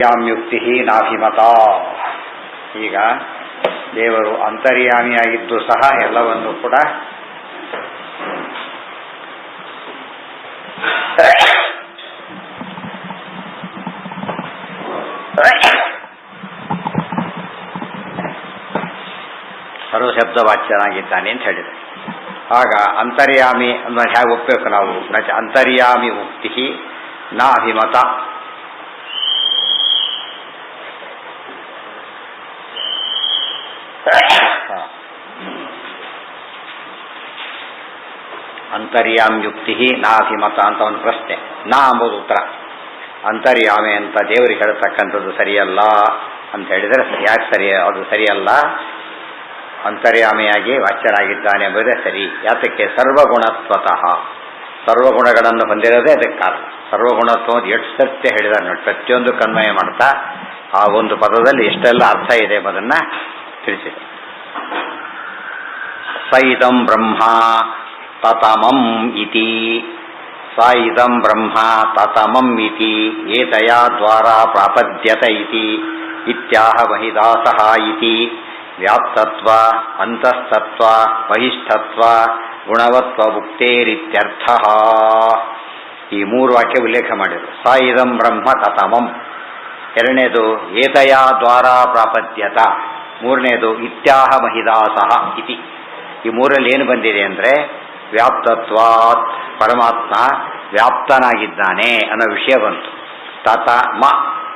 ಯುಕ್ತಿ ನಾಭಿಮತ. ಈಗ ದೇವರು ಅಂತರ್ಯಾಮಿಯಾಗಿದ್ದು ಸಹ ಎಲ್ಲವನ್ನು ಕೂಡ ಸರ್ವಶಬ್ದವಾಚ್ಯನಾಗಿದ್ದಾನೆ ಅಂತ ಹೇಳಿದೆ. ಆಗ ಅಂತರ್ಯಾಮಿ ಅನ್ನೋದು ಹೇಗೆ ಒಪ್ಪಬೇಕು ನಾವು? ಅಂತರ್ಯಾಮಿ ಉಕ್ತಿ ನಾಭಿಮತ. ಅಂತರ್ಯಾಮ್ಯುಕ್ತಿ ನಾಭಿಮತ ಅಂತ ಒಂದು ಪ್ರಶ್ನೆ. ನಾ ಅಂಬುದು ಉತ್ತರ. ಅಂತರ್ಯಾಮಿ ಅಂತ ದೇವರಿಗೆ ಹೇಳ್ತಕ್ಕಂಥದ್ದು ಸರಿಯಲ್ಲ ಅಂತ ಹೇಳಿದರೆ ಯಾಕೆ ಸರಿ? ಅದು ಸರಿಯಲ್ಲ. ಅಂತರ್ಯಾಮಿಯಾಗಿ ವಾಚ್ಯನಾಗಿದ್ದಾನೆ ಎಂಬುದೇ ಸರಿ. ಯಾತಕ್ಕೆ? ಸರ್ವಗುಣತ್ವತಃ, ಸರ್ವಗುಣಗಳನ್ನು ಹೊಂದಿರೋದೇ ಅದಕ್ಕೆ ಕಾರಣ. ಸರ್ವಗುಣತ್ವ ಎಷ್ಟು ಸತ್ಯ ಹೇಳಿದಾರೆ ನೋಡಿ. ಪ್ರತಿಯೊಂದು ಕನ್ವಯ ಮಾಡ್ತಾ ಆ ಒಂದು ಪದದಲ್ಲಿ ಎಷ್ಟೆಲ್ಲ ಅರ್ಥ ಇದೆ ಎಂಬುದನ್ನು ತಿಳಿಸಿದೆ. ಸ ಇದಂ ಬ್ರಹ್ಮ ತತಮಂ ಇತಿ, ಸ ಇದಂ ಬ್ರಹ್ಮ ತತಮಂ ಇತಿ ಏತಯಾ ದ್ವಾರಾ ಪ್ರಾಪದ್ಯತ ಇತಿ ಇತ್ಯಾಹ ಮಹಿದಾಸಃ ಇತಿ ವ್ಯಾಪ್ತತ್ವ ಅಂತಸ್ತತ್ವ ಬಹಿಷ್ಠತ್ವ ಗುಣವತ್ವ ಮುಕ್ತೇರಿತ್ಯರ್ಥಃ. ಈ ಮೂರು ವಾಕ್ಯ ಉಲ್ಲೇಖ ಮಾಡಿದರು. ಸ ಇದಂ ಬ್ರಹ್ಮ ತತಮಂ, ಎರಡನೇದು ಏತಯಾ ದ್ವಾರಾ ಪ್ರಾಪದ್ಯತ, ಮೂರನೇದು ಇತ್ಯಾಹ ಮಹಿದಾಸಃ ಇತಿ. ಈ ಮೂರಲ್ಲಿ ಏನು ಬಂದಿದೆ ಅಂದರೆ ವ್ಯಾಪ್ತತ್ವಾತ್, ಪರಮಾತ್ಮ ವ್ಯಾಪ್ತನಾಗಿದ್ದಾನೆ ಅನ್ನೋ ವಿಷಯ ಬಂತು. ತತಮ,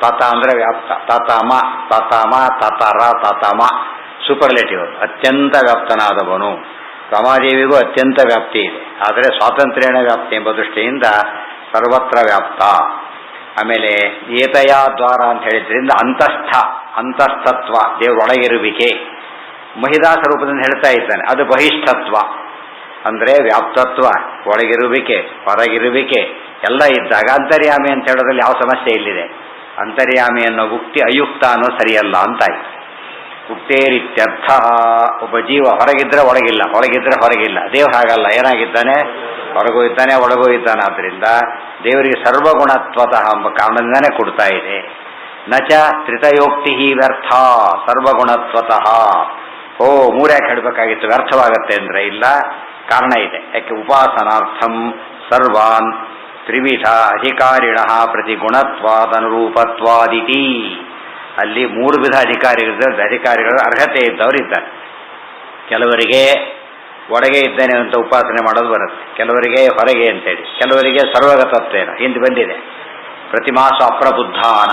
ತತ ಅಂದರೆ ವ್ಯಾಪ್ತ, ತತಮ ತತಮ ತತರ ತತಮ ಸೂಪರ್ಲೇಟಿವ್, ಅತ್ಯಂತ ವ್ಯಾಪ್ತನಾದವನು. ರಮಾದೇವಿಗೂ ಅತ್ಯಂತ ವ್ಯಾಪ್ತಿ ಇದೆ, ಆದರೆ ಸ್ವಾತಂತ್ರ್ಯನ ವ್ಯಾಪ್ತಿ ಎಂಬ ದೃಷ್ಟಿಯಿಂದ ಸರ್ವತ್ರ ವ್ಯಾಪ್ತ. ಆಮೇಲೆ ಏತಯಾ ದ್ವಾರ ಅಂತ ಹೇಳಿದ್ರಿಂದ ಅಂತಸ್ಥ, ಅಂತಸ್ತತ್ವ ದೇವರೊಳಗಿರುವಿಕೆ ಮಹಿದಾಸ ರೂಪದಿಂದ ಹೇಳ್ತಾ ಇದ್ದಾನೆ. ಅದು ಬಹಿಷ್ಠತ್ವ ಅಂದರೆ ವ್ಯಾಪ್ತತ್ವ, ಒಳಗಿರುವಿಕೆ ಹೊರಗಿರುವಿಕೆ ಎಲ್ಲ ಇದ್ದಾಗ ಅಂತರ್ಯಾಮಿ ಅಂತ ಹೇಳೋದ್ರಲ್ಲಿ ಯಾವ ಸಮಸ್ಯೆ ಇಲ್ಲಿದೆ? ಅಂತರ್ಯಾಮಿ ಅನ್ನೋ ಉಕ್ತಿ ಅಯುಕ್ತ ಅನ್ನೋ ಸರಿಯಲ್ಲ ಅಂತಾಯ್ತು. ಉಕ್ತೇರಿತ್ಯರ್ಥ. ಒಬ್ಬ ಜೀವ ಹೊರಗಿದ್ರೆ ಒಳಗಿಲ್ಲ, ಒಳಗಿದ್ರೆ ಹೊರಗಿಲ್ಲ. ದೇವ್ರು ಹಾಗಲ್ಲ, ಏನಾಗಿದ್ದಾನೆ? ಹೊರಗೂ ಇದ್ದಾನೆ ಒಳಗೂ ಇದ್ದಾನೆ. ಆದ್ದರಿಂದ ದೇವರಿಗೆ ಸರ್ವಗುಣತ್ವತಃ ಎಂಬ ಕಾರಣದಿಂದಾನೇ ಕೊಡ್ತಾ ಇದೆ. ನಚ ತ್ರಿತಯೋಕ್ತಿ ವ್ಯರ್ಥ ಸರ್ವಗುಣತ್ವತಃ. ಓ, ಮೂರ್ಯಾಕೆ ಹೇಳಬೇಕಾಗಿತ್ತು, ವ್ಯರ್ಥವಾಗತ್ತೆ ಅಂದರೆ ಇಲ್ಲ, ಕಾರಣ ಇದೆ. ಯಾಕೆ? ಉಪಾಸನಾರ್ಥಂ ಸರ್ವಾನ್ ತ್ರಿವಿಧ ಅಧಿಕಾರಿಣ ಪ್ರತಿ ಗುಣತ್ವಾದನುರೂಪತ್ವಾದಿತಿ. ಅಲ್ಲಿ ಮೂರು ವಿಧ ಅಧಿಕಾರಿಗಳ ಅರ್ಹತೆ ಇದ್ದವರು ಇದ್ದಾರೆ. ಕೆಲವರಿಗೆ ಒಳಗೆ ಇದ್ದೇನೆ ಅಂತ ಉಪಾಸನೆ ಮಾಡೋದು ಬರುತ್ತೆ, ಕೆಲವರಿಗೆ ಹೊರಗೆ ಅಂತೇಳಿ, ಕೆಲವರಿಗೆ ಸರ್ವಗತತ್ವೇನ ಹಿಂದೆ ಬಂದಿದೆ. ಪ್ರತಿಮಾಸು ಅಪ್ರಬುದ್ಧಾನ,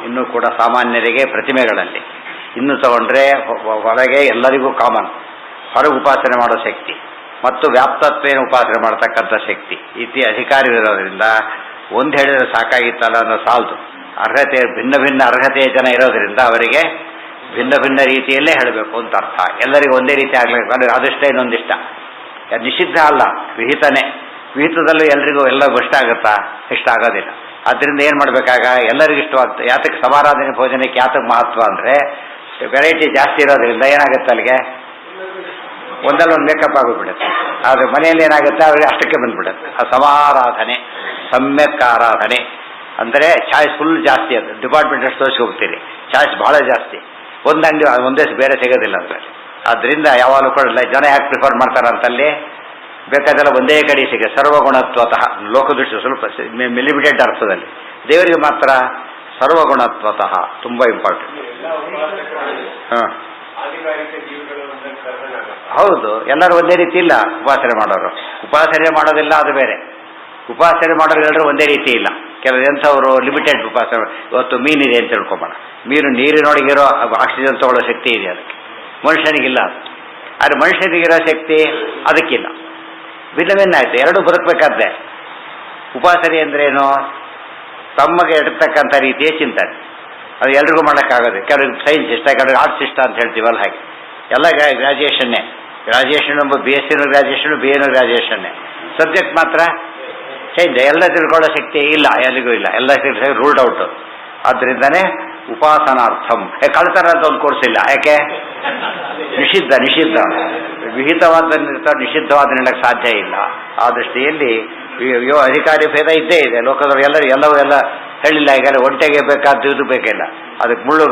ಇನ್ನೂ ಕೂಡ ಸಾಮಾನ್ಯರಿಗೆ ಪ್ರತಿಮೆಗಳಲ್ಲಿ. ಇನ್ನು ತಗೊಂಡ್ರೆ ಹೊರಗೆ ಎಲ್ಲರಿಗೂ ಕಾಮನ್, ಹೊರಗೆ ಉಪಾಸನೆ ಮಾಡೋ ಶಕ್ತಿ ಮತ್ತು ವ್ಯಾಪ್ತತ್ವೇನ ಉಪಾಸನೆ ಮಾಡತಕ್ಕಂಥ ಶಕ್ತಿ ಇತಿ ಅಧಿಕಾರಿಗಳಿರೋದ್ರಿಂದ ಒಂದು ಹೇಳಿದ್ರೆ ಸಾಕಾಗಿತ್ತಲ್ಲ ಅನ್ನೋ ಸಾಲದು. ಅರ್ಹತೆ ಭಿನ್ನ ಭಿನ್ನ ಅರ್ಹತೆಯ ಜನ ಇರೋದ್ರಿಂದ ಅವರಿಗೆ ಭಿನ್ನ ಭಿನ್ನ ರೀತಿಯಲ್ಲೇ ಹೇಳಬೇಕು ಅಂತ ಅರ್ಥ. ಎಲ್ಲರಿಗೂ ಒಂದೇ ರೀತಿ ಆಗ್ಲಿಕ್ಕೆ ಅದಷ್ಟೇ ಇನ್ನೊಂದಿಷ್ಟ. ನಿಷಿದ್ಧ ಅಲ್ಲ, ವಿಹಿತನೇ. ವಿಹಿತದಲ್ಲೂ ಎಲ್ರಿಗೂ ಎಲ್ಲ ಇಷ್ಟ ಆಗುತ್ತಾ? ಇಷ್ಟ ಆಗೋದಿಲ್ಲ. ಆದ್ದರಿಂದ ಏನು ಮಾಡಬೇಕಾಗ? ಎಲ್ಲರಿಗೂ ಇಷ್ಟವಾಗ್ತದೆ. ಯಾತಕ್ಕೆ ಸಮಾರಾಧನೆ ಭೋಜನಕ್ಕೆ ಯಾತಕ್ಕೆ ಮಹತ್ವ ಅಂದರೆ ವೆರೈಟಿ ಜಾಸ್ತಿ ಇರೋದ್ರಿಂದ ಏನಾಗುತ್ತೆ, ಅಲ್ಲಿಗೆ ಒಂದಲ್ಲ ಒಂದು ಮೇಕಪ್ ಆಗಿಬಿಡುತ್ತೆ. ಆದರೆ ಮನೆಯಲ್ಲಿ ಏನಾಗುತ್ತೆ, ಅವರಿಗೆ ಅಷ್ಟಕ್ಕೆ ಬಂದ್ಬಿಡುತ್ತೆ. ಆ ಸಮಾರಾಧನೆ, ಸಮ್ಯಕ್ ಆರಾಧನೆ ಅಂದರೆ ಚಾಯ್ಸ್ ಫುಲ್ ಜಾಸ್ತಿ. ಅದು ಡಿಪಾರ್ಟ್ಮೆಂಟ್ ಸ್ಟೋರ್ಸ್ಗೆ ಹೋಗ್ತೀರಿ, ಚಾಯ್ಸ್ ಭಾಳ ಜಾಸ್ತಿ. ಒಂದು ಅಂಗಡಿ ಒಂದೇ ಬೇರೆ ಸಿಗೋದಿಲ್ಲ ಅದರಲ್ಲಿ. ಆದ್ದರಿಂದ ಯಾವಾಗಲೂ ಕೂಡ ಜನ ಯಾಕೆ ಪ್ರಿಫರ್ ಮಾಡ್ತಾರೆ ಅಂತಲ್ಲಿ ಬೇಕಾದೆಲ್ಲ ಒಂದೇ ಕಡೆ ಸಿಗುತ್ತೆ. ಸರ್ವಗುಣತ್ವತಃ ಲೋಕದೃಷ್ಟಿ ಸ್ವಲ್ಪ ಲಿಮಿಟೆಡ್ ಅರ್ಥದಲ್ಲಿ, ದೇವರಿಗೆ ಮಾತ್ರ ಸರ್ವಗುಣತ್ವತಃ ತುಂಬ ಇಂಪಾರ್ಟೆಂಟ್. ಹಾಂ, ಹೌದು, ಎಲ್ಲರೂ ಒಂದೇ ರೀತಿ ಇಲ್ಲ ಉಪಾಸನೆ ಮಾಡೋರು. ಉಪಾಸನೆ ಮಾಡೋದಿಲ್ಲ, ಅದು ಬೇರೆ. ಉಪಾಸನೆ ಮಾಡೋರು ಎಲ್ಲರೂ ಒಂದೇ ರೀತಿ ಇಲ್ಲ. ಕೆಲವು ಎಂಥವರು ಲಿಮಿಟೆಡ್ ಉಪಾಸನೆ. ಇವತ್ತು ಮೀನಿದೆ ಅಂತ ತಿಳ್ಕೊಬೋಣ. ಮೀನು ನೀರಿನೊಳಗಿರೋ ಆಕ್ಸಿಜನ್ ತಗೊಳ್ಳೋ ಶಕ್ತಿ ಇದೆ ಅದಕ್ಕೆ, ಮನುಷ್ಯನಿಗಿಲ್ಲ. ಆದರೆ ಮನುಷ್ಯನಿಗಿರೋ ಶಕ್ತಿ ಅದಕ್ಕಿಲ್ಲ. ಭಿನ್ನ ಭಿನ್ನ ಆಯಿತು, ಎರಡೂ ಬದುಕಬೇಕಾದ್ರೆ. ಉಪಾಸನೆ ಅಂದ್ರೇನು? ತಮಗೆ ಇರ್ತಕ್ಕಂಥ ರೀತಿಯ ಚಿಂತನೆ. ಅದು ಎಲ್ರಿಗೂ ಮಾಡೋಕ್ಕಾಗೋದು. ಕೆಲವ್ರಿಗೆ ಸೈನ್ಸ್ ಇಷ್ಟ, ಕೆಲವ್ರಿಗೆ ಆರ್ಟ್ಸ್ ಇಷ್ಟ ಅಂತ ಹೇಳ್ತೀವಲ್ಲ, ಹಾಗೆ ಎಲ್ಲ ಗ್ರಾಜುಯೇಷನ್ನೇ. ಗ್ರಾಜುಯೇಷನ್ ಎಂಬ ಬಿ ಎಸ್ ಸಿನೂ ಗ್ರಾಜುಯೇಷನು, ಬಿ ಎನೂ ಗ್ರಾಜುಯೇಷನ್ನೇ. ಸಬ್ಜೆಕ್ಟ್ ಮಾತ್ರ ಚೇಂಜ್. ಎಲ್ಲ ತಿಳ್ಕೊಳ್ಳೋ ಶಕ್ತಿ ಇಲ್ಲ, ಎಲ್ಲಿಗೂ ಇಲ್ಲ. ಎಲ್ಲ ರೂಲ್ಡ್ ಔಟು. ಆದ್ದರಿಂದನೇ ಉಪಾಸನಾರ್ಥಂ. ಕಳ್ತಾರ ಅಂತ ಒಂದು ಕೋರ್ಸ್ ಇಲ್ಲ. ಯಾಕೆ? ನಿಷಿದ್ಧ. ನಿಷಿದ್ಧ ವಿಹಿತವಾದ ನಿಷಿದ್ಧವಾದ ನೀಡಕ್ಕೆ ಸಾಧ್ಯ ಇಲ್ಲ. ಆ ದೃಷ್ಟಿಯಲ್ಲಿ ಅಧಿಕಾರಿ ಭೇದ ಇದ್ದೇ ಇದೆ ಲೋಕದವರು. ಎಲ್ಲವೂ ಎಲ್ಲ ಹೇಳಿಲ್ಲ. ಈಗ ಒಂಟೆಗೆ ಬೇಕಾದ್ದು ಇದು ಬೇಕಿಲ್ಲ, ಅದಕ್ಕೆ ಮುಳ್ಳು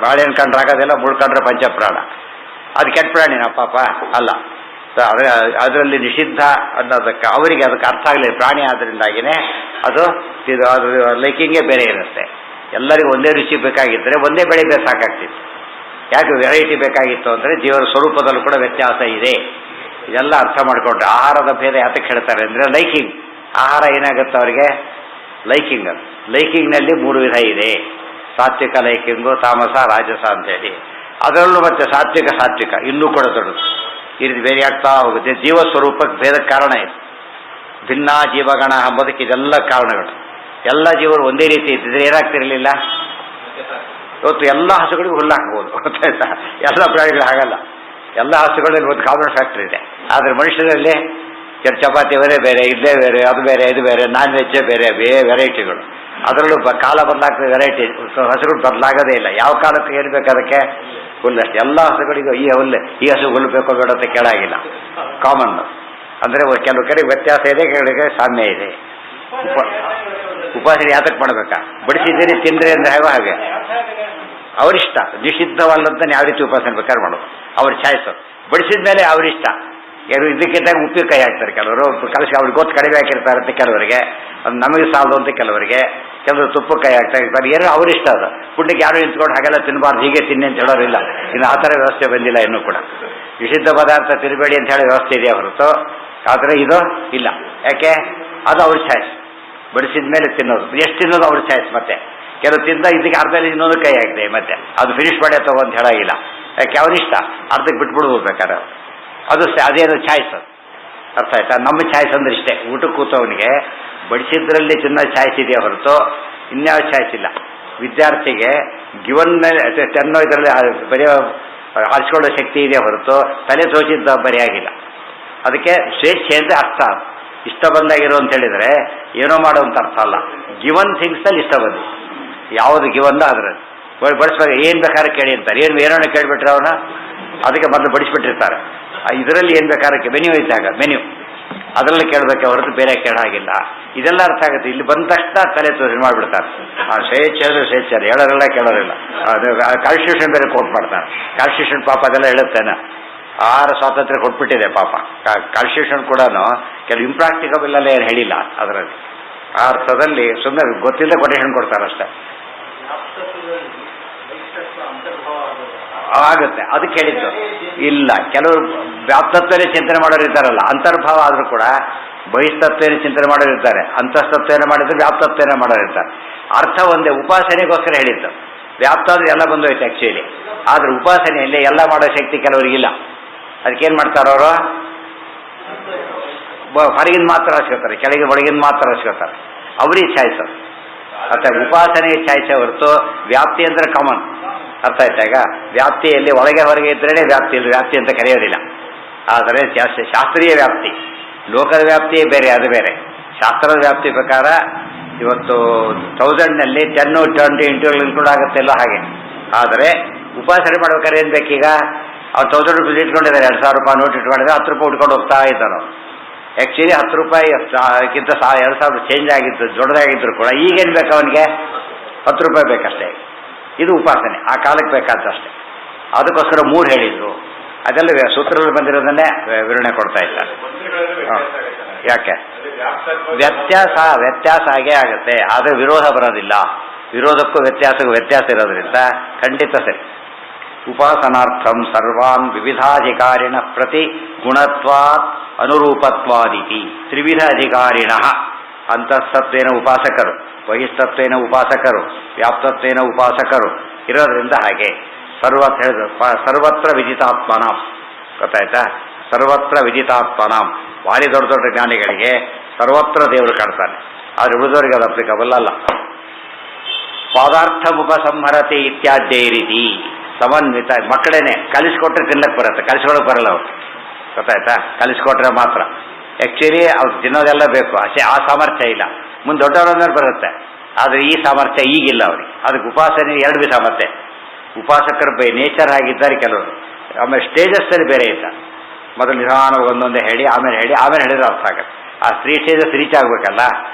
ಬಾಳೆಹಣ್ಣು ಕಂಡ್ರೆ ಆಗೋದಿಲ್ಲ, ಮುಳ್ಳು ಕಂಡ್ರೆ ಪಂಚಪ್ರಾಣ. ಅದು ಕೆಟ್ಟ ಪ್ರಾಣಿನ ಪಾಪ ಅಲ್ಲ. ಅದರಲ್ಲಿ ನಿಷಿದ್ಧ ಅನ್ನೋದಕ್ಕೆ ಅವರಿಗೆ ಅದಕ್ಕೆ ಅರ್ಥ ಆಗಲಿಲ್ಲ. ಪ್ರಾಣಿ ಆದ್ದರಿಂದಾಗಿನೇ ಅದು ಲೈಕಿಂಗೇ ಬೇರೆ ಇರುತ್ತೆ. ಎಲ್ಲರಿಗೂ ಒಂದೇ ರುಚಿ ಬೇಕಾಗಿದ್ದರೆ ಒಂದೇ ಬೆಳೆ ಸಾಕಾಗ್ತಿತ್ತು. ಯಾಕೆ ವೆರೈಟಿ ಬೇಕಾಗಿತ್ತು ಅಂದರೆ ಜೀವನ ಸ್ವರೂಪದಲ್ಲೂ ಕೂಡ ವ್ಯತ್ಯಾಸ ಇದೆ. ಇದೆಲ್ಲ ಅರ್ಥ ಮಾಡಿಕೊಂಡ್ರೆ ಆಹಾರದ ಭೇದ ಯಾತಕ್ಕೆ ಹೇಳ್ತಾರೆ ಅಂದರೆ ಲೈಕಿಂಗ್. ಆಹಾರ ಏನಾಗುತ್ತೆ ಅವರಿಗೆ ಲೈಕಿಂಗ್. ಅದು ಲೈಕಿಂಗ್ನಲ್ಲಿ 3 ವಿಧ ಇದೆ. ಸಾತ್ವಿಕ ಲೈಕಿಂಗು, ತಾಮಸ, ರಾಜಸ ಅಂತೇಳಿ. ಅದರಲ್ಲೂ ಮತ್ತೆ ಸಾತ್ವಿಕ ಇನ್ನೂ ಕೂಡ ದೊಡ್ಡದು. ಈ ರೀತಿ ಬೇರೆ ಆಗ್ತಾ ಹೋಗುತ್ತೆ. ಜೀವ ಸ್ವರೂಪಕ್ಕೆ ಭೇದಕ್ಕೆ ಕಾರಣ ಇದೆ. ಭಿನ್ನ ಜೀವಗಣ ಎಂಬುದಕ್ಕೆ ಇದೆಲ್ಲ ಕಾರಣಗಳು. ಎಲ್ಲ ಜೀವರು ಒಂದೇ ರೀತಿ ಇದ್ದಿದ್ರೆ ಏನಾಗ್ತಿರಲಿಲ್ಲ. ಇವತ್ತು ಎಲ್ಲ ಹಸುಗಳಿಗೂ ಹುಲ್ಲು ಹಾಕ್ಬೋದು, ಗೊತ್ತಾಯ್ತಾ? ಎಲ್ಲ ಪ್ರಾಣಿಗಳು ಹಾಗಲ್ಲ. ಎಲ್ಲ ಹಸುಗಳಲ್ಲಿ ಒಂದು ಕಾಮನ್ ಫ್ಯಾಕ್ಟ್ರಿ ಇದೆ. ಆದರೆ ಮನುಷ್ಯರಲ್ಲಿ ಚಪಾತಿ ಬೇರೆ ಇಲ್ಲೇ ಬೇರೆ, ಅದು ಬೇರೆ, ಇದು ಬೇರೆ, ನಾನ್ ವೆಜ್ಜೇ ಬೇರೆ, ವೆರೈಟಿಗಳು. ಅದರಲ್ಲೂ ಕಾಲ ಬದಲಾಗ್ತದೆ, ವೆರೈಟಿ. ಹಸುಗಳು ಬದಲಾಗೋದೇ ಇಲ್ಲ. ಯಾವ ಕಾಲಕ್ಕೆ ಏನು ಬೇಕು ಅದಕ್ಕೆ ಹುಲ್ಲಷ್ಟೇ. ಎಲ್ಲ ಹಸುಗಳಿಗೂ ಈ ಹಸು ಹುಲ್ಲು ಬೇಕೋ ಬೇಡ ಅಂತ ಕೇಳಾಗಿಲ್ಲ, ಕಾಮನ್. ಅಂದರೆ ಕೆಲವು ಕಡೆಗೆ ವ್ಯತ್ಯಾಸ ಇದೆ, ಕೆಲವರಿಗೆ ಸಾಮ್ಯ ಇದೆ. ಉಪಾಸನೆ ಯಾತಕ್ಕೆ ಮಾಡಬೇಕಾ? ಬಡಿಸಿದ್ದೀರಿ ತಿಂದ್ರೆ ಅಂದರೆ ಹಾಗೆ ಅವರಿಷ್ಟ. ನಿಷಿದ್ಧವಲ್ಲದನ್ನ ಯಾವ ರೀತಿ ಉಪಾಸನೆ ಬೇಕಾದ್ರೆ ಮಾಡೋದು, ಅವ್ರ ಚಾಯ್ಸು. ಬಡಿಸಿದ ಮೇಲೆ ಅವರಿಷ್ಟ. ಯಾರು ಇದಕ್ಕಿದ್ದಾಗ ಉಪ್ಪಿನಕಾಯಿ ಹಾಕ್ತಾರೆ, ಕೆಲವರು ಕಲಸಿ ಅವ್ರಿಗೆ ಗೊತ್ತು ಕಡಿಮೆ ಹಾಕಿರ್ತಾರೆ ಅಂತ ಕೆಲವರಿಗೆ, ಅದು ನಮಗೆ ಸಾಲದು ಅಂತ ಕೆಲವರಿಗೆ, ಕೆಲವರು ತುಪ್ಪಕಾಯಿ ಹಾಕ್ತಾ ಇರ್ತಾರೆ. ಏನೋ ಅವರಿಷ್ಟ. ಅದು ಪುಣ್ಯಕ್ಕೆ ಯಾರು ನಿಂತ್ಕೊಂಡು ಹಾಗೆಲ್ಲ ತಿನ್ನಬಾರ್ದು, ಹೀಗೆ ತಿನ್ನಿ ಅಂತ ಹೇಳೋರಿಲ್ಲ. ಇನ್ನು ಆ ಥರ ವ್ಯವಸ್ಥೆ ಬಂದಿಲ್ಲ ಇನ್ನೂ ಕೂಡ. ನಿಷಿದ್ಧ ಪದಾರ್ಥ ತಿನ್ನಬೇಡಿ ಅಂತ ಹೇಳಿ ವ್ಯವಸ್ಥೆ ಇದೆಯಾ ಹೊರತು, ಆದರೆ ಇದು ಇಲ್ಲ. ಯಾಕೆ? ಅದು ಅವ್ರ ಚಾಯ್ಸ್. ಬಡಿಸಿದ ಮೇಲೆ ತಿನ್ನೋದು, ಎಷ್ಟು ತಿನ್ನೋದು ಅವ್ರ ಚಾಯ್ಸ್. ಮತ್ತೆ ಕೆಲವು ತಿಂದ ಇದಕ್ಕೆ ಅರ್ಧದಲ್ಲಿ ಇನ್ನೊಂದು ಕೈ ಹಾಕಿದೆ, ಮತ್ತೆ ಅದು ಫಿನಿಶ್ ಮಾಡಿ ತಗೋ ಅಂತ ಹೇಳಾಗಿಲ್ಲ. ಯಾಕೆ? ಅವನಿಷ್ಟ, ಅರ್ಧಕ್ಕೆ ಬಿಟ್ಬಿಡ್ಬೋದು ಬೇಕಾದ್ರೆ. ಅದು ಅದೇನು ಚಾಯ್ಸ್. ಅದು ಅರ್ಥ ಆಯ್ತಾ? ನಮ್ಮ ಚಾಯ್ಸ್ ಅಂದ್ರೆ ಇಷ್ಟೇ. ಊಟಕ್ಕೆ ಕೂತವನಿಗೆ ಬಡಿಸಿದ್ರಲ್ಲಿ ತಿನ್ನೋ ಚಾಯ್ಸ್ ಇದೆಯಾ ಹೊರತು ಇನ್ಯಾವ ಚಾಯ್ಸ್ ಇಲ್ಲ. ವಿದ್ಯಾರ್ಥಿಗೆ ಗಿವನ್ ತೆನ್ನೋ ಇದರಲ್ಲಿ ಬರೆಯೋ ಆರಿಸ್ಕೊಳ್ಳೋ ಶಕ್ತಿ ಇದೆ ಹೊರತು ತಲೆ ತೋಚಿದ್ದ ಬರೆಯಾಗಿಲ್ಲ. ಅದಕ್ಕೆ ಸ್ವೇಚ್ಛೆ ಅಂದರೆ ಅರ್ಥ. ಇಷ್ಟ ಬಂದಾಗಿರೋ ಅಂತ ಹೇಳಿದರೆ ಏನೋ ಮಾಡೋ ಅಂತ ಅರ್ಥ ಅಲ್ಲ. ಗಿವನ್ ಥಿಂಗ್ಸಲ್ಲಿ ಇಷ್ಟ ಬಂದು ಯಾವುದು ಗಿವನ್ ಅದರಲ್ಲಿ ಬಡಿಸ್ಬೇಕು. ಏನು ಬೇಕಾದ್ರೆ ಕೇಳಿ ಅಂತಾರೆ. ಏನೋ ಕೇಳಿಬಿಟ್ರೆ ಅವನ ಅದಕ್ಕೆ ಮೊದಲು ಬಡಿಸ್ಬಿಟ್ಟಿರ್ತಾರೆ. ಇದರಲ್ಲಿ ಏನು ಬೇಕಾದ್ರೆ ಮೆನ್ಯೂ ಇದ್ದಾಗ ಮೆನ್ಯೂ ಅದರಲ್ಲಿ ಕೇಳಬೇಕೆ ಹೊರತು ಬೇರೆ ಕೇಳಾಗಿಲ್ಲ. ಇದೆಲ್ಲ ಅರ್ಥ ಆಗುತ್ತೆ. ಇಲ್ಲಿ ಬಂದ ತಕ್ಷಣ ತಲೆ ತೋರಿಸಿ ಮಾಡಿಬಿಡ್ತಾರೆ. ಸ್ವೇಚ್ಛೆ ಅಂದರೆ ಸ್ವೇಚ್ಛೆ, ಅದು ಹೇಳೋರಿಲ್ಲ ಕೇಳೋರಿಲ್ಲ. ಅದು ಕಾನ್ಸ್ಟಿಟ್ಯೂಷನ್ ಬೇರೆ ಕೋಟ್ ಮಾಡ್ತಾರೆ. ಕಾನ್ಸ್ಟಿಟ್ಯೂಷನ್ ಪಾಪ ಅದೆಲ್ಲ ಹೇಳುತ್ತೇನೆ. ಆಹಾರ ಸ್ವಾತಂತ್ರ್ಯ ಕೊಟ್ಬಿಟ್ಟಿದೆ ಪಾಪ. ಕಾನ್ಸ್ಟಿಟ್ಯೂಷನ್ ಕೂಡ ಕೆಲವು ಇಂಪ್ರಾಕ್ಟಿಕಬಲ್ ಎಲ್ಲ ಏನು ಹೇಳಿಲ್ಲ ಅದರಲ್ಲಿ. ಆ ಅರ್ಥದಲ್ಲಿ ಸುಮ್ಮನೆ ಗೊತ್ತಿಲ್ಲದೆ ಕೊಟೇಶನ್ ಕೊಡ್ತಾರೆ ಅಷ್ಟೇ. ಆಗುತ್ತೆ, ಅದಕ್ಕೆ ಹೇಳಿದ್ದು ಇಲ್ಲ. ಕೆಲವರು ವ್ಯಾಪ್ತತ್ವನೇ ಚಿಂತನೆ ಮಾಡೋರು ಇದ್ದಾರಲ್ಲ, ಅಂತರ್ಭಾವ ಆದರೂ ಕೂಡ ಬಹಿಸ್ತತ್ವೇನ ಚಿಂತನೆ ಮಾಡೋರು ಇರ್ತಾರೆ, ಅಂತಸ್ತತ್ವೇನ ಮಾಡಿದ್ರೆ ವ್ಯಾಪ್ತತ್ವೇನ ಮಾಡೋರು ಇರ್ತಾರೆ. ಅರ್ಥ ಒಂದೇ. ಉಪಾಸನೆಗೋಸ್ಕರ ಹೇಳಿದ್ದು. ವ್ಯಾಪ್ತ ಅಂದ್ರೆ ಎಲ್ಲ ಬಂದೋಯ್ತು ಆ್ಯಕ್ಚುಲಿ. ಆದರೆ ಉಪಾಸನೆಯಲ್ಲಿ ಎಲ್ಲ ಮಾಡೋ ಶಕ್ತಿ ಕೆಲವರಿಗಿಲ್ಲ. ಅದಕ್ಕೇನು ಮಾಡ್ತಾರೆ ಅವರು? ಹೊರಗಿನ ಮಾತ್ರ ಹಚ್ಕೋತಾರೆ, ಕೆಳಗೆ ಒಳಗಿನ ಮಾತ್ರ ಹಚ್ಕೋತಾರೆ. ಅವ್ರಿಗೆ ಚಾಯ್ಸು. ಅರ್ಥ? ಉಪಾಸನೆ ಚಾಯ್ಸೆ ಹೊರತು ವ್ಯಾಪ್ತಿ ಅಂದರೆ ಕಾಮನ್. ಅರ್ಥ ಆಯ್ತಾ? ಈಗ ವ್ಯಾಪ್ತಿಯಲ್ಲಿ ಒಳಗೆ ಹೊರಗೆ ಇದ್ರೇ ವ್ಯಾಪ್ತಿ, ವ್ಯಾಪ್ತಿ ಅಂತ ಕರೆಯೋದಿಲ್ಲ. ಆದರೆ ಶಾಸ್ತ್ರೀಯ ವ್ಯಾಪ್ತಿ, ಲೋಕದ ವ್ಯಾಪ್ತಿಯೇ ಬೇರೆ, ಅದು ಬೇರೆ. ಶಾಸ್ತ್ರದ ವ್ಯಾಪ್ತಿ ಪ್ರಕಾರ ಇವತ್ತು 1000ನಲ್ಲಿ 10, 20 ಇಂಟರ್ವ್ಯೂ ಇನ್ಕ್ಲೂಡ್ ಆಗುತ್ತೆ ಎಲ್ಲ ಹಾಗೆ. ಆದರೆ ಉಪಾಸನೆ ಮಾಡ್ಬೇಕಾದ್ರೆ ಏನು ಬೇಕೀಗ? ಅವ್ರು 1000 ರೂಪಾಯಿ ಇಟ್ಕೊಂಡಿದ್ದಾರೆ, 2000 ರೂಪಾಯಿ ನೋಟ್ ಇಟ್ಕೊಂಡಿದ್ದಾರೆ, 10 ರೂಪಾಯಿ ಉಟ್ಕೊಂಡು ಹೋಗ್ತಾ ಇದ್ದಾನು. ಆ್ಯಕ್ಚುಲಿ 10 ರೂಪಾಯಿಗಿಂತ 2000 ಚೇಂಜ್ ಆಗಿದ್ದು ದೊಡ್ಡದಾಗಿದ್ರು ಕೂಡ ಈಗೇನು ಬೇಕು ಅವನಿಗೆ? 10 ರೂಪಾಯಿ ಬೇಕಷ್ಟೇ. ಇದು ಉಪಾಸನೆ, ಆ ಕಾಲಕ್ಕೆ ಬೇಕಾದಷ್ಟೇ. ಅದಕ್ಕೋಸ್ಕರ 3 ಹೇಳಿದ್ರು. ಅದೆಲ್ಲ ಸೂತ್ರದಲ್ಲಿ ಬಂದಿರೋದನ್ನೇ ವಿವರಣೆ ಕೊಡ್ತಾ ಇದ್ದಾರೆ. ಯಾಕೆ? ವ್ಯತ್ಯಾಸ ಆಗೇ ಆಗುತ್ತೆ, ಆದರೆ ವಿರೋಧ ಬರೋದಿಲ್ಲ. ವಿರೋಧಕ್ಕೂ ವ್ಯತ್ಯಾಸಕ್ಕೂ ವ್ಯತ್ಯಾಸ ಇರೋದ್ರಿಂದ ಖಂಡಿತ ಸರಿ. ಉಪಾಸನಾರ್ಥಂ ಸರ್ವಾನ್ ವಿವಿಧಾಧಿಕಾರಿಣ ಪ್ರತಿ ಗುಣತ್ವಾತ್ ಅನುರೂಪತ್ವಾದಿತಿ ತ್ರಿವಿಧ ಅಧಿಕಾರಿಣ. ಅಂತಸ್ತತ್ವೇನ ಉಪಾಸಕರು, ಬಹಿಸ್ತತ್ವೇನ ಉಪಾಸಕರು, ವ್ಯಾಪ್ತತ್ವೇನ ಉಪಾಸಕರು ಇರೋದ್ರಿಂದ ಹಾಗೆ ಸರ್ವತ್ರ ವಿದಿತಾತ್ಮನಾಂ. ಗೊತ್ತಾಯ್ತಾ? ಸರ್ವತ್ರ ವಿದಿತಾತ್ಮನಾಂ. ಭಾರಿ ದೊಡ್ಡ ದೊಡ್ಡ ಜ್ಞಾನಿಗಳಿಗೆ ಸರ್ವತ್ರ ದೇವರು ಕಾಡ್ತಾನೆ, ಆದರೆ ಉಳಿದವರಿಗೆ ಅದು ಅಪ್ಲಿಕಬಲ್ ಅಲ್ಲ. ಪಾದಾರ್ಥ ಉಪಸಂಹರತೆ ಇತ್ಯಾದ್ಯ ರೀತಿ ಸಮನ್ವಿತ. ಮಕ್ಕಳೇನೆ ಕಲಿಸ್ಕೊಟ್ರೆ ತಿನ್ನಕ್ಕೆ ಬರುತ್ತೆ, ಕಲಿಸ್ಕೊಳಕ್ಕೆ ಬರಲ್ಲ ಅವ್ರು. ಗೊತ್ತಾಯ್ತಾ? ಕಲಿಸ್ಕೊಟ್ರೆ ಮಾತ್ರ. ಆ್ಯಕ್ಚುಲಿ ಅವ್ರು ತಿನ್ನೋದೆಲ್ಲ ಬೇಕು, ಆ ಸಾಮರ್ಥ್ಯ ಇಲ್ಲ. ಮುಂದೆ ದೊಡ್ಡವರನ್ನ ಬರುತ್ತೆ, ಆದರೆ ಈ ಸಾಮರ್ಥ್ಯ ಈಗಿಲ್ಲ ಅವ್ರಿಗೆ. ಅದಕ್ಕೆ ಉಪಾಸನೆ 2 ವಿಧ. ಮತ್ತೆ ಉಪಾಸಕರು ಬೈ ನೇಚರ್ ಆಗಿದ್ದಾರೆ ಕೆಲವರು. ಆಮೇಲೆ ಸ್ಟೇಜಸ್ಸಲ್ಲಿ ಬೇರೆ ಇದ್ದಾರೆ. ಮೊದಲು ನಿಧಾನ ಒಂದೊಂದೇ ಹೇಳಿ ಆಮೇಲೆ ಹೇಳಿದ್ರೆ ಅರ್ಥ ಆಗುತ್ತೆ. ಆ 3 ಸ್ಟೇಜಸ್ ರೀಚ್ ಆಗಬೇಕಲ್ಲ,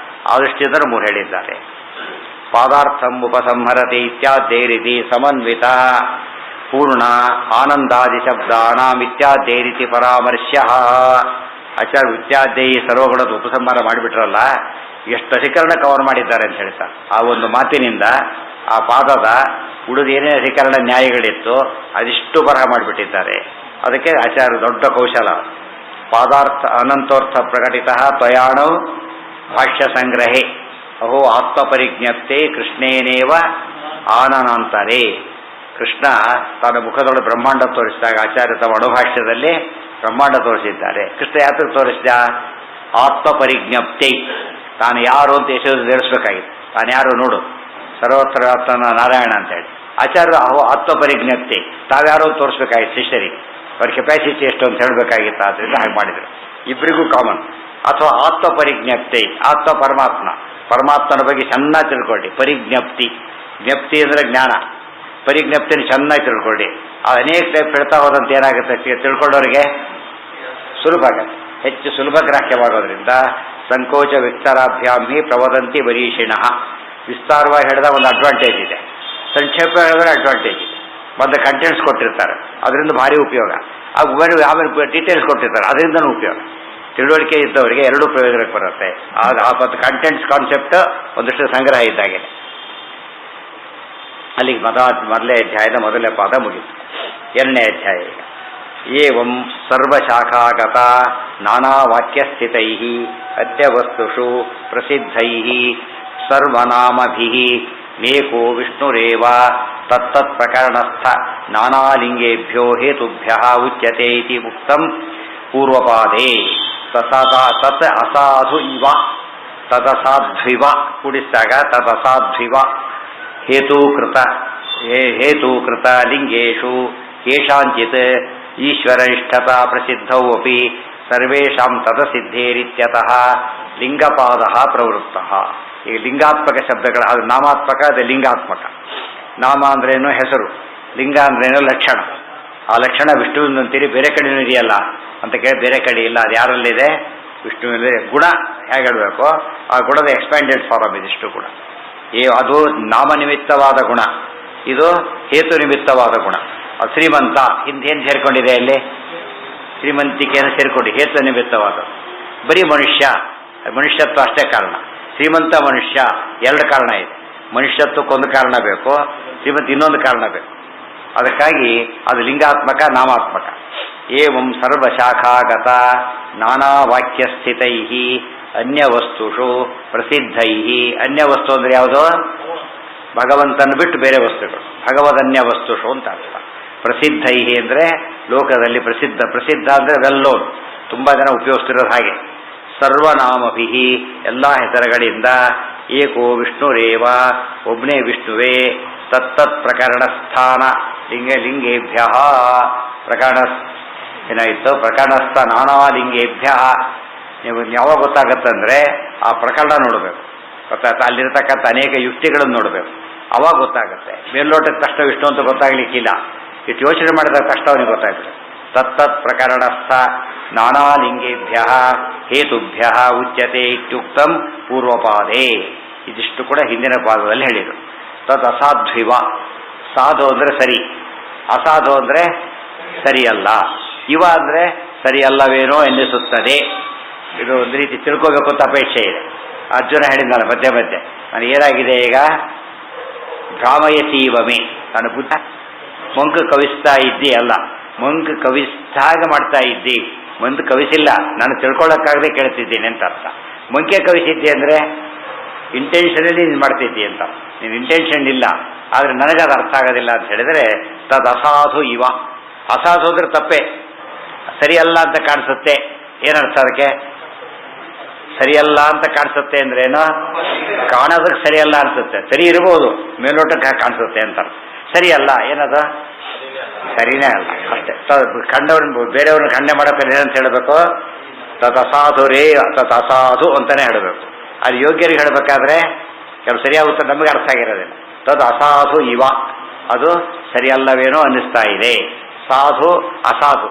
ಆದಷ್ಟು 3 ಹೇಳಿದ್ದಾರೆ. ಪಾದಾರ್ಥಂ ಉಪಸಂಹರತಿ ಇತ್ಯಾದ್ದೇರಿತಿ ಸಮನ್ವಿತ ಪೂರ್ಣ ಆನಂದಾದಿ ಶಬ್ದಾನಾಂ ಇತ್ಯಾದ್ದೇರಿತಿ ಪರಾಮರ್ಶ್ಯ. ಆಚಾರ್ಯ ಇತ್ಯಾದ್ದೇಯಿ ಸರ್ವಗುಣದ ಉಪಸಂಹಾರ ಮಾಡಿಬಿಟ್ರಲ್ಲ, ಎಷ್ಟು ಅಧಿಕರಣ ಕವರ್ ಮಾಡಿದ್ದಾರೆ ಅಂತ ಹೇಳ್ತಾರೆ. ಆ ಒಂದು ಮಾತಿನಿಂದ ಆ ಪಾದದ ಉಳಿದ ಏನೇ ಅಧಿಕರಣ ನ್ಯಾಯಗಳಿತ್ತು ಅದಿಷ್ಟು ಬರಹ ಮಾಡಿಬಿಟ್ಟಿದ್ದಾರೆ. ಅದಕ್ಕೆ ಆಚಾರ್ಯ ದೊಡ್ಡ ಕೌಶಲ. ಪಾದಾರ್ಥ ಅನಂತೋರ್ಥ ಪ್ರಕಟಿತ ತ್ವಯಾಣೌ ಭಾಷ್ಯ ಸಂಗ್ರಹೆ ಅಹೋ ಆತ್ಮಪರಿಜ್ಞಪ್ತೆ ಕೃಷ್ಣೇನೇವ ಆನನಾಂತರೇ. ಕೃಷ್ಣ ತನ್ನ ಮುಖದೊಳಗೆ ಬ್ರಹ್ಮಾಂಡ ತೋರಿಸಿದಾಗ ಆಚಾರ್ಯ ತಮ್ಮ ಅಣುಭಾಷ್ಯದಲ್ಲಿ ಬ್ರಹ್ಮಾಂಡ ತೋರಿಸಿದ್ದಾರೆ. ಕೃಷ್ಣ ಯಾತಕ್ಕೆ ತೋರಿಸಿದ? ಆತ್ಮಪರಿಜ್ಞಪ್ತಿ, ತಾನು ಯಾರು ಅಂತ ಯಶೋಧ ತಿಳಿಸ್ಬೇಕಾಗಿತ್ತು. ತಾನು ಯಾರು ನೋಡು, ಸರ್ವತ್ರ ನಾರಾಯಣ ಅಂತ ಹೇಳಿ. ಆಚಾರ್ಯ ಅಹೋ ಆತ್ಮಪರಿಜ್ಞಪ್ತಿ, ತಾವ್ಯಾರು ಅಂತ ತೋರಿಸ್ಬೇಕಾಗಿತ್ತು ಶಿಷ್ಯರಿಗೆ. ಅವ್ರ ಕೆಪಾಸಿಟಿ ಎಷ್ಟು ಅಂತ ಹೇಳಬೇಕಾಗಿತ್ತು. ಆದ್ದರಿಂದ ಹಾಗೆ ಮಾಡಿದರು. ಇಬ್ಬರಿಗೂ ಕಾಮನ್. ಅಥವಾ ಆತ್ಮಪರಿಜ್ಞಪ್ತಿ, ಆತ್ಮ ಪರಮಾತ್ಮ, ಪರಮಾತ್ಮನ ಬಗ್ಗೆ ಚೆನ್ನಾಗಿ ತಿಳ್ಕೊಳ್ಳಿ. ಪರಿಜ್ಞಪ್ತಿ, ಜ್ಞಪ್ತಿ ಅಂದರೆ ಜ್ಞಾನ, ಪರಿಜ್ಞಪ್ತಿನ ಚೆನ್ನಾಗಿ ತಿಳ್ಕೊಳ್ಳಿ. ಅನೇಕ ಟೈಪ್ ಹೇಳ್ತಾ ಹೋದಂತೆ ಏನಾಗುತ್ತೆ, ತಿಳ್ಕೊಳ್ಳೋರಿಗೆ ಸುಲಭ ಆಗುತ್ತೆ, ಹೆಚ್ಚು ಸುಲಭ ಗ್ರಾಹ್ಯವಾಗೋದ್ರಿಂದ. ಸಂಕೋಚ ವಿಸ್ತಾರಾಭ್ಯಾಮಿ ಪ್ರವದಂತಿ ವರೀಷಿಣಃ. ವಿಸ್ತಾರವಾಗಿ ಹೇಳಿದಾಗ ಒಂದು ಅಡ್ವಾಂಟೇಜ್ ಇದೆ, ಸಂಕ್ಷೇಪ ಹೇಳಿದ್ರೆ ಅಡ್ವಾಂಟೇಜ್ ಇದೆ. ಒಂದು ಕಂಟೆಂಟ್ಸ್ ಕೊಟ್ಟಿರ್ತಾರೆ, ಅದರಿಂದ ಭಾರಿ ಉಪಯೋಗ. ಆಮೇಲೆ ಡೀಟೇಲ್ಸ್ ಕೊಟ್ಟಿರ್ತಾರೆ, ಅದರಿಂದನೂ ಉಪಯೋಗ. ತಿಳುವಳಿಕೆ ಇದ್ದವರಿಗೆ ಎರಡೂ ಪ್ರಯೋಜನಕ್ಕೆ ಬರುತ್ತೆ. ಆ ಕಂಟೆಂಟ್ಸ್ ಕಾನ್ಸೆಪ್ಟ್ ಒಂದಷ್ಟು ಸಂಗ್ರಹ ಇದ್ದಾಗೆ. ಅಲ್ಲಿಗೆ ಮೊದಲನೇ ಅಧ್ಯಾಯದ ಮೊದಲನೇ ಪಾದ ಮುಗಿತು. ಎರಡನೇ ಅಧ್ಯಾಯ ಈಗ. ಏವಂ ಸರ್ವಶಾಖಾಗತ ನಾನಾ ವಾಕ್ಯಸ್ಥಿತೈ ಅದ್ಯವಸ್ತುಷು ಪ್ರಸಿದ್ಧೈ ಸರ್ವನಾಮಭಿಃ ನೇಕೋ ವಿಷ್ಣುರೇವ ತತ್ತತ್ ಪ್ರಕರಣಸ್ಥ ನಾನಾಲಿಂಗೇಭ್ಯೋ ಹೇತುಭ್ಯಃ ಉಚ್ಯತೆ ಇತಿ ಉಕ್ತಂ ಪೂರ್ವಪಾದೇ. ತತ್ ಅಸಾಧು ಇವ ತದಸಾಧ್ವಿವ ಕೂಡಿಸಿದಾಗ ತದಸಾಧ್ವಿವ ಹೇತೂಕೃತ ಲಿಂಗೇಶು ಕೇಷಾಂಚಿತ್ ಈಶ್ವರನಿಷ್ಠತಾ ಪ್ರಸಿದ್ಧೌ ಅಪಿ ಸರ್ವೇಷಾಂ ತದಸಿದ್ಧೇರಿತ್ಯತಃ ಲಿಂಗಪಾದಃ ಪ್ರವೃತ್ತಃ. ಈಗ ಲಿಂಗಾತ್ಮಕ ಶಬ್ದಗಳು, ಅದು ನಾಮಾತ್ಮಕ, ಅದು ಲಿಂಗಾತ್ಮಕ. ನಾಮ ಅಂದ್ರೇನು ಹೆಸರು, ಲಿಂಗ ಅಂದ್ರೇನು ಲಕ್ಷಣ. ಆ ಲಕ್ಷಣ ವಿಷ್ಣುವಿನಂತೀರಿ, ಬೇರೆ ಕಡೆಯೂ ಇದೆಯಲ್ಲ ಅಂತ ಕೇಳಿ ಬೇರೆ ಕಡೆ ಇಲ್ಲ. ಅದು ಯಾರಲ್ಲಿದೆ? ವಿಷ್ಣುವಿನಲ್ಲಿ. ಗುಣ ಹೇಗೆ ಹೇಳಬೇಕು, ಆ ಗುಣದ ಎಕ್ಸ್ಪ್ಯಾಂಡೆಡ್ ಫಾರಮ್ ಇದಿಷ್ಟು ಕೂಡ. ಅದು ನಾಮನಿಮಿತ್ತವಾದ ಗುಣ, ಇದು ಹೇತು ನಿಮಿತ್ತವಾದ ಗುಣ. ಅದು ಶ್ರೀಮಂತ ಹಿಂದೇನು ಸೇರಿಕೊಂಡಿದೆ, ಅಲ್ಲಿ ಶ್ರೀಮಂತಿಕೆಯನ್ನು ಸೇರಿಕೊಂಡು ಹೇತು ನಿಮಿತ್ತವಾದ. ಬರೀ ಮನುಷ್ಯ, ಮನುಷ್ಯತ್ವ ಅಷ್ಟೇ ಕಾರಣ. ಶ್ರೀಮಂತ ಮನುಷ್ಯ ಎರಡು ಕಾರಣ ಇದೆ. ಮನುಷ್ಯತ್ವಕ್ಕೊಂದು ಕಾರಣ ಬೇಕು, ಶ್ರೀಮಂತ ಇನ್ನೊಂದು ಕಾರಣ ಬೇಕು. ಅದಕ್ಕಾಗಿ ಅದು ಲಿಂಗಾತ್ಮಕ, ನಾಮಾತ್ಮಕ. ಏವಂ ಸರ್ವಶಾಖಾಗತ ನಾನಾ ವಾಕ್ಯಸ್ಥಿತೈ ಅನ್ಯವಸ್ತುಷು ಪ್ರಸಿದ್ಧೈ. ಅನ್ಯವಸ್ತು ಅಂದರೆ ಯಾವುದು? ಭಗವಂತನ ಬಿಟ್ಟು ಬೇರೆ ವಸ್ತುಗಳು, ಭಗವದನ್ಯ ವಸ್ತುಷು ಅಂತ ಅರ್ಥ. ಪ್ರಸಿದ್ಧೈ ಅಂದರೆ ಲೋಕದಲ್ಲಿ ಪ್ರಸಿದ್ಧ. ಪ್ರಸಿದ್ಧ ಅಂದರೆ ವೆಲ್ ನೋನ್, ತುಂಬ ಜನ ಉಪಯೋಗಿಸ್ತಿರೋದು ಹಾಗೆ. ಸರ್ವನಾಮಭಿ ಎಲ್ಲ ಹೆಸರುಗಳಿಂದ. ಏಕೋ ವಿಷ್ಣುರೇವ ಒಬ್ಬನೇ ವಿಷ್ಣುವೇ. ತತ್ತತ್ ಪ್ರಕರಣ ಸ್ಥಾನ ಲಿಂಗೇಭ್ಯ ಪ್ರಕರಣ ಏನಾಯಿತು? ಪ್ರಕರಣಸ್ಥ ನಾನಾ ಲಿಂಗೇಭ್ಯ. ನೀವು ಯಾವಾಗ ಗೊತ್ತಾಗತ್ತಂದ್ರೆ ಆ ಪ್ರಕರಣ ನೋಡಬೇಕು, ಗೊತ್ತಾಗ್ತಾ ಅಲ್ಲಿರ್ತಕ್ಕಂಥ ಅನೇಕ ಯುಕ್ತಿಗಳನ್ನು ನೋಡಬೇಕು, ಅವಾಗ ಗೊತ್ತಾಗುತ್ತೆ. ಮೇಲ್ನೋಟದ ತಕ್ಷಣ ವಿಷ್ಣು ಅಂತ ಗೊತ್ತಾಗ್ಲಿಕ್ಕಿಲ್ಲ, ಇಷ್ಟು ಯೋಚನೆ ಮಾಡಿದ ತಕ್ಷಣ ಅವನಿಗೆ ಗೊತ್ತಾಗ್ತದೆ. ತತ್ತತ್ ಪ್ರಕರಣಸ್ಥ ನಾನಾ ಲಿಂಗೇಭ್ಯ ಹೇತುಭ್ಯ ಉಚ್ಯತೆ ಇತ್ಯುಕ್ತಂ ಪೂರ್ವಪಾದೇ. ಇದಿಷ್ಟು ಕೂಡ ಹಿಂದಿನ ಪಾದದಲ್ಲಿ ಹೇಳಿದರು. ತತ್ ಅಸಾಧ್ವಿವ, ಸಾಧು ಅಂದರೆ ಸರಿ, ಅಸಾಧು ಅಂದರೆ ಸರಿಯಲ್ಲ, ಇವ ಅಂದರೆ ಸರಿಯಲ್ಲವೇನೋ ಎನ್ನಿಸುತ್ತದೆ. ಇದು ಒಂದು ರೀತಿ ತಿಳ್ಕೋಬೇಕು ಅಂತ ಅಪೇಕ್ಷೆ ಇದೆ. ಅರ್ಜುನ ಹೇಳಿದ್ದಾನೆ ಮಧ್ಯೆ ಮಧ್ಯೆ, ನಾನು ಏನಾಗಿದೆ ಈಗ? ಭ್ರಾಮಯಸೀವಮೆ, ನಾನು ಬುದ್ಧ ಮಂಕು ಕವಿಸ್ತಾ ಇದ್ದಿ ಅಲ್ಲ, ಮಂಕು ಕವಿಸ್ದಾಗ ಮಾಡ್ತಾ ಇದ್ದಿ. ಮಂದು ಕವಿಸಿಲ್ಲ, ನಾನು ತಿಳ್ಕೊಳ್ಳೋಕ್ಕಾಗದೆ ಕೇಳ್ತಿದ್ದೀನಿ ಅಂತ ಅರ್ಥ. ಮಂಕೆ ಕವಿಸಿದ್ದೆ ಅಂದರೆ ಇಂಟೆನ್ಷನಲಿ ನೀನು ಮಾಡ್ತಿದ್ದಿ ಅಂತ. ನೀನು ಇಂಟೆನ್ಷನ್ ಇಲ್ಲ, ಆದರೆ ನನಗದು ಅರ್ಥ ಆಗೋದಿಲ್ಲ ಅಂತ ಹೇಳಿದರೆ ತದ್ ಅಸಾಧು ಇವ. ಅಸಾಧು ಅಂದ್ರೆ ತಪ್ಪೆ, ಸರಿಯಲ್ಲ ಅಂತ ಕಾಣಿಸುತ್ತೆ. ಏನರ್ಥ ಅದಕ್ಕೆ? ಸರಿಯಲ್ಲ ಅಂತ ಕಾಣಿಸುತ್ತೆ ಅಂದ್ರೆ ಏನು? ಕಾಣೋದಕ್ಕೆ ಸರಿಯಲ್ಲ ಅನ್ಸುತ್ತೆ. ಸರಿ ಇರ್ಬೋದು, ಮೇಲ್ನೋಟಕ್ಕೆ ಕಾಣಿಸುತ್ತೆ ಅಂತ. ಸರಿಯಲ್ಲ ಏನದು? ಸರಿನೇ ಅಲ್ಲ ಅಷ್ಟೇ. ಖಂಡವ್ರನ್ನ ಬೇರೆಯವ್ರನ್ನ ಖಂಡನೆ ಮಾಡೋಕೆ ಏನಂತ ಹೇಳಬೇಕು? ತತ್ ಅಸಾಧು ರೇ, ತತ್ ಅಸಾಧು ಅಂತಾನೆ ಹೇಳಬೇಕು. ಅದು ಯೋಗ್ಯರಿಗೆ ಹೇಳಬೇಕಾದ್ರೆ ಕೆಲವು ಸರಿಯಾಗುತ್ತೆ, ನಮಗೆ ಅರ್ಥ ಆಗಿರೋದಿಲ್ಲ. ತದ್ ಅಸಾಧು ಇವ, ಅದು ಸರಿಯಲ್ಲವೇನೋ ಅನ್ನಿಸ್ತಾ ಇದೆ. ಸಾಧು ಅಸಾಧು.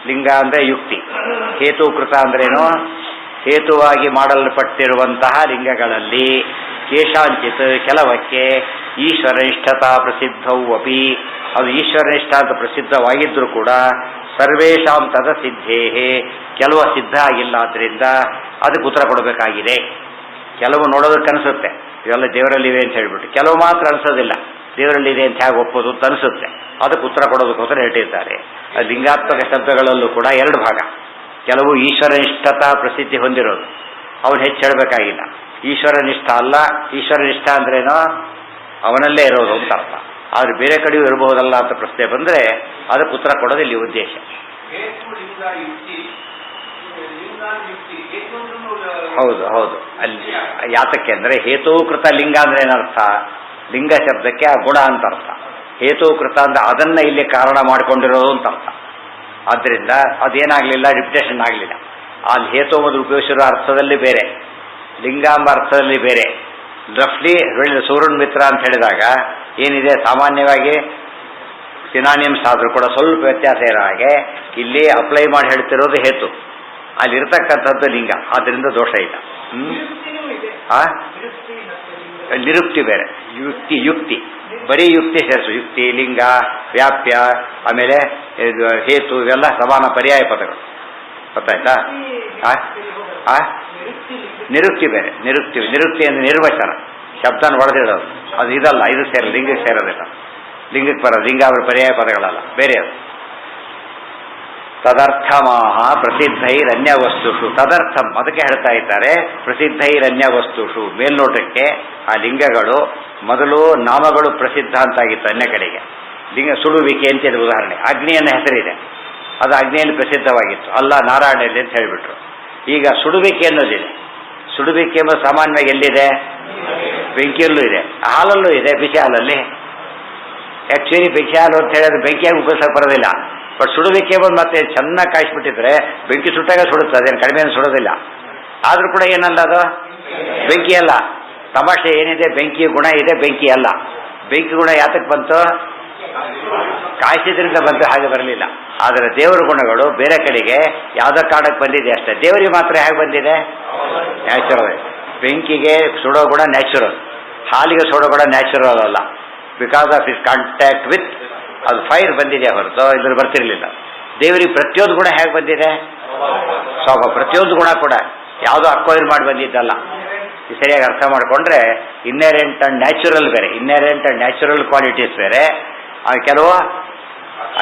ಲಿಂಗ ಅಂದರೆ ಯುಕ್ತಿ. ಹೇತುಕೃತ ಅಂದ್ರೇನು? ಹೇತುವಾಗಿ ಮಾಡಲ್ಪಟ್ಟಿರುವಂತಹ ಲಿಂಗಗಳಲ್ಲಿ ಕೇಶಾಂಚಿತ್ ಕೆಲವಕ್ಕೆ ಈಶ್ವರನಿಷ್ಠತಾ ಪ್ರಸಿದ್ಧವು ಅಪಿ, ಅದು ಈಶ್ವರನಿಷ್ಠ ಅಂತ ಪ್ರಸಿದ್ಧವಾಗಿದ್ದರೂ ಕೂಡ ಸರ್ವೇಷಾಂ ತದ ಸಿದ್ಧೇಹೇ, ಕೆಲವು ಸಿದ್ಧ ಆಗಿಲ್ಲ, ಆದ್ದರಿಂದ ಅದಕ್ಕೆ ಉತ್ತರ ಕೊಡಬೇಕಾಗಿದೆ. ಕೆಲವು ನೋಡೋದಕ್ಕೆ ಅನಿಸುತ್ತೆ ಇವೆಲ್ಲ ದೇವರಲ್ಲಿವೆ ಅಂತ ಹೇಳ್ಬಿಟ್ಟು, ಕೆಲವು ಮಾತ್ರ ಅನಿಸೋದಿಲ್ಲ ದೇವರಲ್ಲಿದೆ ಅಂತ ಹೇಗೆ ಒಪ್ಪೋದು ಅಂತ ಅನಿಸುತ್ತೆ. ಅದಕ್ಕೆ ಉತ್ತರ ಕೊಡೋದಕ್ಕೋಸ್ಕರ ಹೇಳಿದ್ದಾರೆ. ಲಿಂಗಾತ್ಮಕ ಶಬ್ದಗಳಲ್ಲೂ ಕೂಡ ಎರಡು ಭಾಗ. ಕೆಲವು ಈಶ್ವರನಿಷ್ಠತಾ ಪ್ರಸಿದ್ಧಿ ಹೊಂದಿರೋದು, ಅವನು ಹೆಚ್ಚು ಹೇಳಬೇಕಾಗಿಲ್ಲ. ಈಶ್ವರನಿಷ್ಠ ಅಲ್ಲ, ಈಶ್ವರನಿಷ್ಠ ಅಂದ್ರೇನೋ ಅವನಲ್ಲೇ ಇರೋದು ಅಂತ ಅರ್ಥ. ಆದರೆ ಬೇರೆ ಕಡೆಯೂ ಇರಬಹುದಲ್ಲ ಅಂತ ಪ್ರಶ್ನೆ ಬಂದರೆ ಅದಕ್ಕೆ ಉತ್ತರ ಕೊಡೋದು ಇಲ್ಲಿ ಉದ್ದೇಶ. ಹೌದು ಹೌದು. ಅಲ್ಲಿ ಯಾತಕ್ಕೆ ಅಂದರೆ ಹೇತುಕೃತ ಲಿಂಗ ಅಂದ್ರೆ ಏನರ್ಥ? ಲಿಂಗ ಶಬ್ದಕ್ಕೆ ಆ ಗುಣ ಅಂತ ಅರ್ಥ. ಹೇತುಕೃತ ಅಂದ್ರೆ ಅದನ್ನ ಇಲ್ಲಿ ಕಾರಣ ಮಾಡಿಕೊಂಡಿರೋದು ಅಂತ ಅರ್ಥ. ಆದ್ದರಿಂದ ಅದೇನಾಗಲಿಲ್ಲ, ರಿಪಿಟೇಷನ್ ಆಗಲಿಲ್ಲ. ಅಲ್ಲಿ ಹೇತು ಮೊದಲು ಉಪಯೋಗಿಸಿರೋ ಅರ್ಥದಲ್ಲಿ ಬೇರೆ, ಲಿಂಗ ಎಂಬ ಅರ್ಥದಲ್ಲಿ ಬೇರೆ. ರಫ್ಲಿ ಸೂರ್ಯನ ಮಿತ್ರ ಅಂತ ಹೇಳಿದಾಗ ಏನಿದೆ, ಸಾಮಾನ್ಯವಾಗಿ ಸಿನಾನಿಮ್ಸ್ ಆದರೂ ಕೂಡ ಸ್ವಲ್ಪ ವ್ಯತ್ಯಾಸ ಇರೋ ಹಾಗೆ ಇಲ್ಲಿ ಅಪ್ಲೈ ಮಾಡಿ ಹೇಳ್ತಿರೋದು ಹೇತು, ಅಲ್ಲಿರ್ತಕ್ಕಂಥದ್ದು ಲಿಂಗ. ಆದ್ದರಿಂದ ದೋಷ ಇಲ್ಲ. ನಿರುಕ್ತಿ ಬೇರೆ, ಯುಕ್ತಿ ಯುಕ್ತಿ ಬರೀ ಯುಕ್ತಿ ಸೇರಿಸು. ಯುಕ್ತಿ, ಲಿಂಗ, ವ್ಯಾಪ್ಯ, ಆಮೇಲೆ ಹೇತು ಇವೆಲ್ಲ ಸಮಾನ ಪರ್ಯಾಯ ಪದಗಳು. ಗೊತ್ತಾಯ್ತಾ? ನಿರುಕ್ತಿ ಬೇರೆ. ನಿರುಕ್ತಿ ಅಂದರೆ ನಿರ್ವಚನ, ಶಬ್ದನ ಒಡೆದಿಡೋದು. ಅದು ಇದಲ್ಲ, ಇದು ಲಿಂಗಕ್ಕೆ ಸೇರೋದಿಲ್ಲ. ಲಿಂಗಕ್ಕೆ ಬರೋದು, ಲಿಂಗ ಅವರ ಪರ್ಯಾಯ ಪದಗಳಲ್ಲ, ಬೇರೆ ಅದು. ತದರ್ಥಮಾಹ ಪ್ರಸಿದ್ಧೈರನ್ಯ ವಸ್ತುಷು. ತದರ್ಥಂ ಅದಕ್ಕೆ ಹೇಳ್ತಾ ಇದ್ದಾರೆ, ಪ್ರಸಿದ್ಧೈರನ್ಯ ವಸ್ತುಷು. ಮೇಲ್ನೋಟಕ್ಕೆ ಆ ಲಿಂಗಗಳು ಮೊದಲು ನಾಮಗಳು ಪ್ರಸಿದ್ಧ ಅಂತಾಗಿತ್ತು ಅನ್ಯ ಕಡೆಗೆ. ಲಿಂಗ ಸುಡುವಿಕೆ ಅಂತ ಇದೆ ಉದಾಹರಣೆ. ಅಗ್ನಿಯನ್ನ ಹೆಸರಿದೆ, ಅದು ಅಗ್ನಿಯಲ್ಲಿ ಪ್ರಸಿದ್ಧವಾಗಿತ್ತು, ಅಲ್ಲ ನಾರಾಯಣಲ್ಲಿ ಅಂತ ಹೇಳಿಬಿಟ್ರು. ಈಗ ಸುಡುವಿಕೆ ಅನ್ನೋದಿದೆ. ಸುಡುವಿಕೆ ಎಂಬುದು ಸಾಮಾನ್ಯವಾಗಿ ಎಲ್ಲಿದೆ? ಬೆಂಕಿಯಲ್ಲೂ ಇದೆ, ಹಾಲಲ್ಲೂ ಇದೆ, ಬಿಸಿ ಹಾಲಲ್ಲಿ. ಆ್ಯಕ್ಚುಲಿ ಬೆಂಕಿ ಹಾಲು ಅಂತ ಹೇಳಿದ್ರೆ ಬೆಂಕಿಯಾಗಿ ಉಪಯೋಗಿಸಕ್ಕೆ ಬರೋದಿಲ್ಲ. ಬಟ್ ಸುಡುವಿಕೆ ಬಂದು ಮತ್ತೆ ಚೆನ್ನಾಗಿ ಕಾಯಿಸ್ಬಿಟ್ಟಿದ್ರೆ ಬೆಂಕಿ ಸುಟ್ಟಾಗ ಸುಡುತ್ತೆ, ಅದೇನು ಕಡಿಮೆ ಸುಡೋದಿಲ್ಲ. ಆದರೂ ಕೂಡ ಏನಲ್ಲ, ಅದು ಬೆಂಕಿ ಅಲ್ಲ. ತಮಾಷೆ ಏನಿದೆ, ಬೆಂಕಿ ಗುಣ ಇದೆ, ಬೆಂಕಿ ಅಲ್ಲ. ಬೆಂಕಿ ಗುಣ ಯಾತಕ್ಕೆ ಬಂತು? ಕಾಯಿಸಿದ್ರಿಂದ ಬಂತು, ಹಾಗೆ ಬರಲಿಲ್ಲ. ಆದರೆ ದೇವರ ಗುಣಗಳು ಬೇರೆ ಕಡೆಗೆ ಯಾವುದೋ ಕಾರಣಕ್ಕೆ ಬಂದಿದೆ ಅಷ್ಟೇ. ದೇವರಿಗೆ ಮಾತ್ರ ಹೇಗೆ ಬಂದಿದೆ? ನ್ಯಾಚುರಲ್. ಬೆಂಕಿಗೆ ಸುಡೋ ಗುಣ ನ್ಯಾಚುರಲ್, ಹಾಲಿಗೆ ಸುಡೋ ಗುಣ ನ್ಯಾಚುರಲ್ ಅಲ್ಲ. Because of is contact with ಅದು ಫೈರ್ ಬಂದಿದೆ ಹೊರತು ಇದ್ರ ಬರ್ತಿರ್ಲಿಲ್ಲ. ದೇವರಿಗೆ ಪ್ರತಿಯೊಂದು ಗುಣ ಹೇಗೆ ಬಂದಿದೆ? ಸ್ವಭಾವ. ಪ್ರತಿಯೊಂದು ಗುಣ ಕೂಡ ಯಾವುದೋ ಅಕ್ವೈರ್ ಮಾಡಿ ಬಂದಿದ್ದಲ್ಲ. ಸರಿಯಾಗಿ ಅರ್ಥ ಮಾಡಿಕೊಂಡ್ರೆ ಇನ್ನೆರೆಂಟ್ ಅಂಡ್ ನ್ಯಾಚುರಲ್ ಬೇರೆ, ಇನ್ನೆರೆಂಟ್ ಅಂಡ್ ನ್ಯಾಚುರಲ್ ಕ್ವಾಲಿಟೀಸ್ ಬೇರೆ, ಕೆಲವು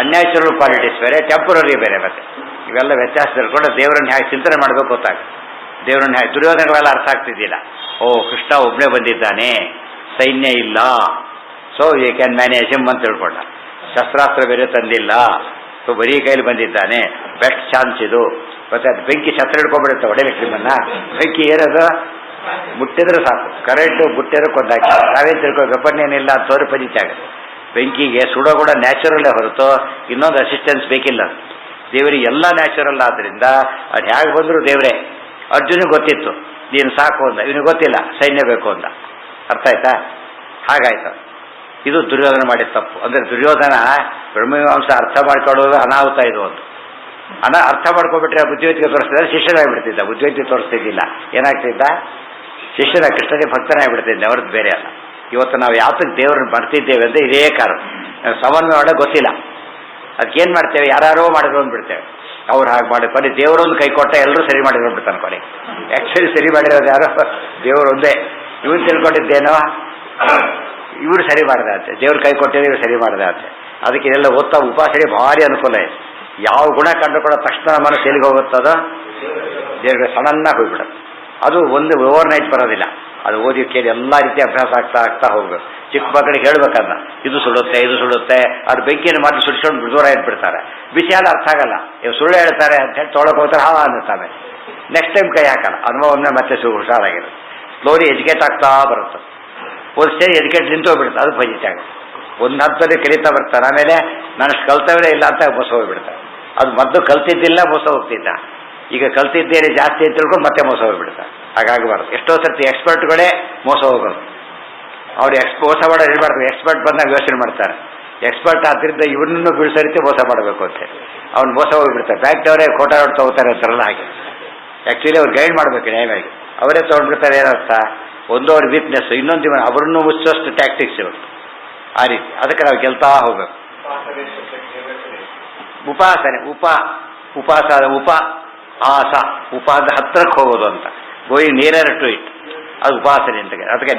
ಅನ್ಯಾಚುರಲ್ ಕ್ವಾಲಿಟೀಸ್ ಬೇರೆ, ಟೆಂಪರರಿ ಬೇರೆ. ಮತ್ತೆ ಇವೆಲ್ಲ ವ್ಯತ್ಯಾಸ ತಿಳ್ಕೊಂಡು ದೇವರನ್ನ ಹೇಗೆ ಚಿಂತನೆ ಮಾಡಬೇಕು ಗೊತ್ತಾಗುತ್ತೆ. ದೇವರನ್ನ ಹೇಗೆ ದುರ್ಯೋಧನಗಳೆಲ್ಲ ಅರ್ಥ ಆಗ್ತಿದ್ದಿಲ್ಲ. ಓ, ಕೃಷ್ಣ ಒಬ್ಬನೇ ಬಂದಿದ್ದಾನೆ, ಸೈನ್ಯ ಇಲ್ಲ, so you can manage him ಅಂತ ತಿಳ್ಕೊಂಡ. ಶಸ್ತ್ರಾಸ್ತ್ರ ಬೇರೆ ತಂದಿಲ್ಲ, ಸೊ ಬರೀ ಕೈಲಿ ಬಂದಿದ್ದಾನೆ, ಬೆಸ್ಟ್ ಚಾನ್ಸ್ ಇದು. ಮತ್ತೆ ಅದು ಬೆಂಕಿ ಶಸ್ತ್ರ ಹಿಡ್ಕೊಂಡ್ಬಿಡುತ್ತೆ ಹೊಡೆಯಲಿಕ್ಕೆ. ನಿಮ್ಮನ್ನ ಬೆಂಕಿ ಏರೋದು ಮುಟ್ಟಿದ್ರೆ ಸಾಕು, ಕರೆಂಟು ಮುಟ್ಟಿದ್ರೆ ಕೊಂದಾಕಿ. ನಾವೇನು ತಿಳ್ಕೊ ವೆಪನ್ನೇನಿಲ್ಲ ಅಂತ ತೋರಿ ಪಜಿತ ಆಗುತ್ತೆ. ಬೆಂಕಿಗೆ ಸುಡೋ ಕೂಡ ನ್ಯಾಚುರಲ್ಲೇ ಹೊರತು ಇನ್ನೊಂದು ಅಸಿಸ್ಟೆನ್ಸ್ ಬೇಕಿಲ್ಲ. ದೇವರಿಗೆ ಎಲ್ಲ ನ್ಯಾಚುರಲ್ ಆದ್ದರಿಂದ ಅದು ಹೇಗೆ ಬಂದರೂ ದೇವರೇ. ಅರ್ಜುನಿಗೆ ಗೊತ್ತಿತ್ತು ನೀನು ಸಾಕು ಅಂದ, ಇವನಿಗೆ ಗೊತ್ತಿಲ್ಲ ಸೈನ್ಯ ಬೇಕು ಅಂದ. ಅರ್ಥ ಆಯ್ತಾ? ಹಾಗಾಯ್ತು. ಇದು ದುರ್ಯೋಧನ ಮಾಡಿದ ತಪ್ಪು. ಅಂದರೆ ದುರ್ಯೋಧನ ಬ್ರಹ್ಮಮೀಮಾಂಸ ಅರ್ಥ ಮಾಡ್ಕೊಳ್ಳೋದು ಅನಾಹುತ. ಇದು ಒಂದು ಅರ್ಥ ಮಾಡ್ಕೊಬಿಟ್ರೆ ಬುದ್ಧಿವಂತಿಕೆ ತೋರಿಸ್ತಿದ್ದ, ಶಿಷ್ಯನಾಗಿಬಿಡ್ತಿದ್ದ. ಬುದ್ಧಿವಂತಿಕೆ ತೋರಿಸ್ತಿದ್ದಿಲ್ಲ, ಏನಾಗ್ತಿದ್ದ? ಶಿಷ್ಯನ ಕೃಷ್ಣನಿಗೆ ಭಕ್ತನಾಗಿಬಿಡ್ತಿದ್ದೆ, ಅವ್ರದ್ದು ಬೇರೆ ಅಲ್ಲ. ಇವತ್ತು ನಾವು ಯಾತಕ್ಕೆ ದೇವ್ರನ್ನ ಬರ್ತಿದ್ದೇವೆ ಅಂದರೆ ಇದೇ ಕಾರಣ. ಸಮನ್ವಯ ಮಾಡೋಕೆ ಗೊತ್ತಿಲ್ಲ. ಅದಕ್ಕೇನು ಮಾಡ್ತೇವೆ? ಯಾರೋ ಮಾಡಿದ್ರು ಅಂದ್ಬಿಡ್ತೇವೆ. ಅವ್ರು ಹಾಗೆ ಮಾಡಿ ಕೊನೆ ದೇವರೊಂದು ಕೈ ಕೊಟ್ಟ ಎಲ್ಲರೂ ಸರಿ ಮಾಡಿದ್ರು ಅಂದ್ಬಿಡ್ತಾನೆ ಕೊನೆ. ಆ್ಯಕ್ಚುಲಿ ಸರಿ ಮಾಡಿರೋದು ಯಾರೋ ದೇವರೊಂದೇ. ಇವನು ತಿಳ್ಕೊಂಡಿದ್ದೇನೋ ಇವರು ಸರಿ ಮಾಡಿದ ಅಂತೆ, ದೇವ್ರ ಕೈ ಕೊಟ್ಟಿದ್ರೆ ಇವ್ರು ಸರಿ ಮಾಡಿದ ಅಂತೆ. ಅದಕ್ಕೆ ಇದೆಲ್ಲ ಓದ್ತಾ ಉಪಾಸನೆ ಭಾರಿ ಅನುಕೂಲ ಇದೆ. ಯಾವ ಗುಣ ಕಂಡು ಕೂಡ ತಕ್ಷಣ ಮನಸ್ಸು ಎಲ್ಲಿಗೆ ಹೋಗುತ್ತದೋ ದೇವ್ರಿಗೆ ಸಡನ್ನಾಗಿ ಹೋಗ್ಬಿಡುತ್ತೆ. ಅದು ಒಂದು ಓವರ್ ನೈಟ್ ಬರೋದಿಲ್ಲ. ಅದು ಓದಿ ಕೇಳಿ ಎಲ್ಲ ರೀತಿ ಅಭ್ಯಾಸ ಆಗ್ತಾ ಹೋಗ್ಬೇಕು. ಚಿಕ್ಕ ಮಕ್ಕಳಿಗೆ ಹೇಳ್ಬೇಕಂದ, ಇದು ಸುಡುತ್ತೆ ಇದು ಸುಡುತ್ತೆ, ಅವ್ರು ಬೆಂಕಿಯನ್ನು ಮಾಡಿ ಸುಡಿಸ್ಕೊಂಡು ದೂರ ಇಟ್ಬಿಡ್ತಾರೆ. ಬಿಸಿ ಆದ ಅರ್ಥ ಆಗಲ್ಲ. ಇವ್ ಸುಳ್ಳು ಹೇಳ್ತಾರೆ ಅಂತ ಹೇಳಿ ತೊಳಕ್ಕೆ ಹೋಗ್ತಾರೆ, ಹಾ ಅನ್ನುತ್ತಾನೆ. ನೆಕ್ಸ್ಟ್ ಟೈಮ್ ಕೈ ಹಾಕಲ್ಲ. ಅನುಭವನೇ ಮತ್ತೆ ಹುಷಾರಾಗಿರುತ್ತೆ. ಸ್ಲೋಲಿ ಎಜುಕೇಟ್ ಆಗ್ತಾ ಬರುತ್ತೆ. ಒಂದು ಸ್ಟೇಜ್ ಎಜುಕೇಟ್ ನಿಂತೋಗ್ಬಿಡುತ್ತೆ, ಅದು ಫಜಿತ ಆಗುತ್ತೆ. ಒಂದು ಹಂತದಲ್ಲಿ ಕಲಿತಾ ಬರ್ತಾರೆ, ಆಮೇಲೆ ನಾನು ಕಲ್ತವರೇ ಇಲ್ಲ ಅಂತ ಮೋಸ ಹೋಗ್ಬಿಡ್ತಾರೆ. ಅದು ಮೊದಲು ಕಲ್ತಿದ್ದಿಲ್ಲ, ಮೋಸ ಹೋಗ್ತಿದ್ದ. ಈಗ ಕಲ್ತಿದ್ದೇನೆ ಜಾಸ್ತಿ ಅಂತ ತಿಳ್ಕೊಂಡು ಮತ್ತೆ ಮೋಸ ಹೋಗ್ಬಿಡ್ತಾರೆ. ಹಾಗಾಗಬಾರ್ದು. ಎಷ್ಟೋ ಸರ್ತಿ ಎಕ್ಸ್ಪರ್ಟ್ಗಳೇ ಮೋಸ ಹೋಗೋದು. ಅವ್ರು ಮೋಸ ಮಾಡೋದು ಹೇಳ್ಬಾರ್ದು. ಎಕ್ಸ್ಪರ್ಟ್ ಬಂದಾಗ ಯೋಚನೆ ಮಾಡ್ತಾರೆ, ಎಕ್ಸ್ಪರ್ಟ್ ಆದ್ದರಿಂದ ಇವನನ್ನು ಬೀಳ್ಸೋ ರೀತಿ ಮೋಸ ಮಾಡಬೇಕು ಅಂತ ಅವ್ನು ಮೋಸ ಹೋಗಿಬಿಡ್ತಾರೆ. ಬ್ಯಾಂಕ್ನವರೇ ಕೋಟ ಔಟ್ ತೊಗೋತಾರೆ ಅಂತಾರಲ್ಲ ಹಾಗೆ. ಆ್ಯಕ್ಚುಲಿ ಅವ್ರು ಗೈಡ್ ಮಾಡಬೇಕು ನ್ಯಾಯವಾಗಿ. ಅವರೇ ತೊಗೊಂಡ್ಬಿಡ್ತಾರೆ. ಏನರ್ಥ? ಒಂದು ಅವ್ರ ವೀಕ್ನೆಸ್, ಇನ್ನೊಂದು ಇವನು ಅವರನ್ನು ಮುಚ್ಚೋಷ್ಟು ಟ್ಯಾಕ್ಟಿಕ್ಸ್ ಇವರು. ಆ ರೀತಿ ಅದಕ್ಕೆ ನಾವು ಗೆಲ್ತಾ ಹೋಗ್ಬೇಕು. ಉಪಾಸನೆ ಆಸ ಉಪ ಅಂದ್ರೆ ಹತ್ರಕ್ಕೆ ಹೋಗೋದು ಅಂತ, ಗೋಯಿಂಗ್ ನಿಯರರ್ ಟು ಇಟ್, ಅದು ಉಪಾಸನೆ ಅಂತ. ಅದಕ್ಕೆ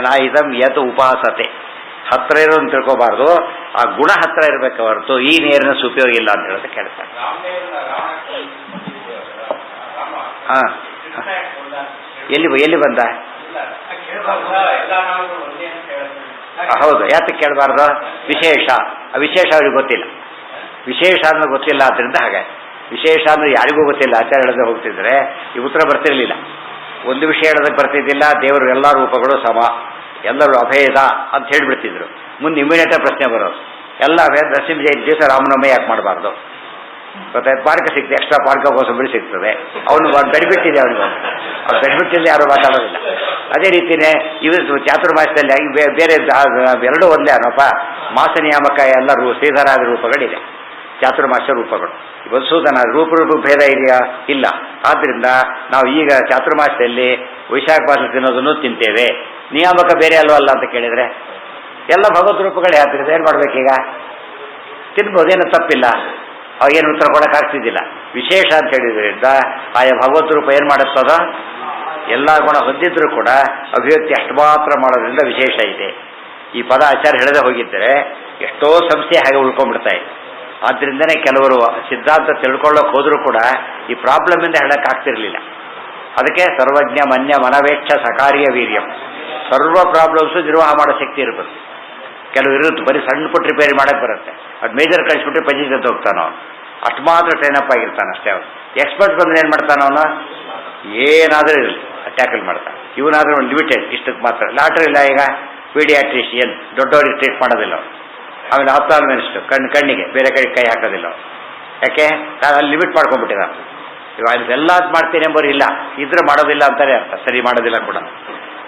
ನಾಯಿದಂ ಯತ್ ಉಪಾಸತೆ, ಹತ್ರ ಇರೋದು ತಿಳ್ಕೋಬಾರ್ದು, ಆ ಗುಣ ಹತ್ರ ಇರಬೇಕು ಹೊರತು ಈ ನೇರನೆಸ್ ಉಪಯೋಗ ಇಲ್ಲ ಅಂತ ಹೇಳೋದು ಕೇಳ್ತಾರೆ. ಎಲ್ಲಿ ಬಂದ? ಹೌದು, ಯಾತಕ್ಕೆ ಕೇಳಬಾರ್ದು? ವಿಶೇಷ ಅವ್ರಿಗೆ ಗೊತ್ತಿಲ್ಲ. ವಿಶೇಷ ಅಂದ್ರೆ ಗೊತ್ತಿಲ್ಲ, ಆದ್ದರಿಂದ ಹಾಗೆ. ವಿಶೇಷ ಅಂದ್ರೆ ಯಾರಿಗೂ ಗೊತ್ತಿಲ್ಲ. ಆಚಾರ ಹೇಳದೆ ಹೋಗ್ತಿದ್ರೆ ಈ ಉತ್ತರ ಬರ್ತಿರ್ಲಿಲ್ಲ. ಒಂದು ವಿಷಯ ಹೇಳೋದಕ್ಕೆ ಬರ್ತಿದ್ದಿಲ್ಲ. ದೇವರು ಎಲ್ಲ ರೂಪಗಳು ಸಮ, ಎಲ್ಲರೂ ಅಭೇದ ಅಂತ ಹೇಳಿಬಿಡ್ತಿದ್ರು. ಮುಂದೆ ಇಮ್ಯುನಿಟ ಪ್ರಶ್ನೆ ಬರೋದು. ಎಲ್ಲ ಅಭೇದ. ನರಸಿಂಹ ಜಯಂತಿ ದಿವಸ ರಾಮನವಮಿ ಯಾಕೆ ಮಾಡಬಾರ್ದು? ಗೊತ್ತಾಯ್ತು, ಪಾರ್ಕ ಸಿಗ್ತದೆ, ಎಕ್ಸ್ಟ್ರಾ ಪಾರ್ಕ ಕೋಸಂಬರಿ ಸಿಗ್ತದೆ. ಅವನು ಬೆನಿಫಿಟ್ ಇದೆ, ಅವನಿಗೆ ಅವ್ರು ಬೆನಿಫಿಟ್ ಇಲ್ಲಿ ಯಾರು ಮಾತಾಡೋದಿಲ್ಲ. ಅದೇ ರೀತಿಯೇ ಇವತ್ತು ಚಾತುರ್ಮಾಸದಲ್ಲಿ ಬೇರೆ ಎರಡೂ ಒಂದೇ ಅನ್ನಪ್ಪ. ಮಾಸ ನಿಯಾಮಕ ಎಲ್ಲ ಶ್ರೀಧರಾದ ರೂಪಗಳಿದೆ, ಚಾತುರ್ಮಾಸ ರೂಪಗಳು. ವಸೂದನ ರೂಪ ಭೇದ ಇದೆಯಾ? ಇಲ್ಲ. ಆದ್ದರಿಂದ ನಾವು ಈಗ ಚಾತುರ್ಮಾಸದಲ್ಲಿ ವೈಶಾಖ ಮಾಸ ತಿನ್ನೋದನ್ನು ತಿಂತೇವೆ. ನಿಯಾಮಕ ಬೇರೆ ಅಲ್ವಲ್ಲ ಅಂತ ಕೇಳಿದರೆ ಎಲ್ಲ ಭಗವದ್ ರೂಪಗಳೇ. ಆದ್ದರಿಂದ ಏನು ಮಾಡ್ಬೇಕೀಗ? ತಿನ್ಬೋದೇನು, ತಪ್ಪಿಲ್ಲ. ಅವಾಗೇನು ಉತ್ತರ ಕೊಡೋಕ್ಕಾಗ್ತಿದ್ದಿಲ್ಲ. ವಿಶೇಷ ಅಂತ ಹೇಳಿದ್ರಿಂದ ಆಯಾ ಭಗವದ್ ರೂಪ ಏನು ಮಾಡುತ್ತದೋ ಎಲ್ಲ ಗುಣ ಹೊಂದಿದ್ರೂ ಕೂಡ ಅಭಿವ್ಯಕ್ತಿ ಅಷ್ಟು ಮಾತ್ರ ಮಾಡೋದ್ರಿಂದ ವಿಶೇಷ ಇದೆ. ಈ ಪದ ಆಚಾರ ಹೇಳದೆ ಹೋಗಿದ್ದರೆ ಎಷ್ಟೋ ಸಂಸ್ಥೆ ಹಾಗೆ ಉಳ್ಕೊಂಡ್ಬಿಡ್ತಾ ಇದೆ. ಆದ್ದರಿಂದನೇ ಕೆಲವರು ಸಿದ್ಧಾಂತ ತಿಳ್ಕೊಳ್ಳೋಕೆ ಹೋದರೂ ಕೂಡ ಈ ಪ್ರಾಬ್ಲಮಿಂದ ಹೇಳೋಕ್ಕಾಗ್ತಿರ್ಲಿಲ್ಲ. ಅದಕ್ಕೆ ಸರ್ವಜ್ಞ ಮನ್ಯ ಮನವೇಕ್ಷ ಸಕಾರ್ಯ ವೀರ್ಯಂ, ಸರ್ವ ಪ್ರಾಬ್ಲಮ್ಸು ನಿರ್ವಾಹ ಮಾಡೋ ಶಕ್ತಿ ಇರ್ಬೇಕು. ಕೆಲವು ಇರುತ್ತೆ ಬರೀ ಸಣ್ಣ ಪುಟ್ಟ ರಿಪೇರಿ ಮಾಡೋಕ್ಕೆ ಬರುತ್ತೆ, ಅದು ಮೇಜರ್ ಕಳಿಸ್ಬಿಟ್ಟು ಪಂಜಿದಂತ ಹೋಗ್ತಾನೋ, ಅಷ್ಟು ಮಾತ್ರ ಟ್ರೈನಪ್ ಆಗಿರ್ತಾನೆ ಅಷ್ಟೇ. ಅವನು ಎಕ್ಸ್ಪರ್ಟ್ ಬಂದ್ರೆ ಏನು ಮಾಡ್ತಾನೋ, ಅವನು ಏನಾದರೂ ಇರಲಿ ಟ್ಯಾಕಲ್ ಮಾಡ್ತಾನೆ. ಇವನಾದರೂ ಒಂದು ಲಿಮಿಟೆಡ್ ಇಷ್ಟಕ್ಕೆ ಮಾತ್ರ. ಲಾಟ್ರಿ ಇಲ್ಲ, ಈಗ ಪೀಡಿಯಾಟ್ರಿಷಿಯನ್ ದೊಡ್ಡವರಿಗೆ ಟ್ರೀಟ್ ಮಾಡೋದಿಲ್ಲ ಅವರು. ಆಮೇಲೆ ಆಪ್ತಾಲ್ಮಿನಿಸ್ಟ್ ಕಣ್ಣಿಗೆ ಬೇರೆ ಕೈ ಹಾಕೋದಿಲ್ಲ ಅವರು. ಯಾಕೆ? ನಾನು ಅಲ್ಲಿ ಲಿಮಿಟ್ ಮಾಡ್ಕೊಂಡ್ಬಿಟ್ಟಿದ್ದಾನೆ. ಇವಾಗ ಎಲ್ಲ ಮಾಡ್ತೀನಿ ಎಂಬರು ಇಲ್ಲ, ಇದ್ರೆ ಮಾಡೋದಿಲ್ಲ ಅಂತಾರೆ ಅರ್ಥ, ಸರಿ ಮಾಡೋದಿಲ್ಲ ಕೂಡ.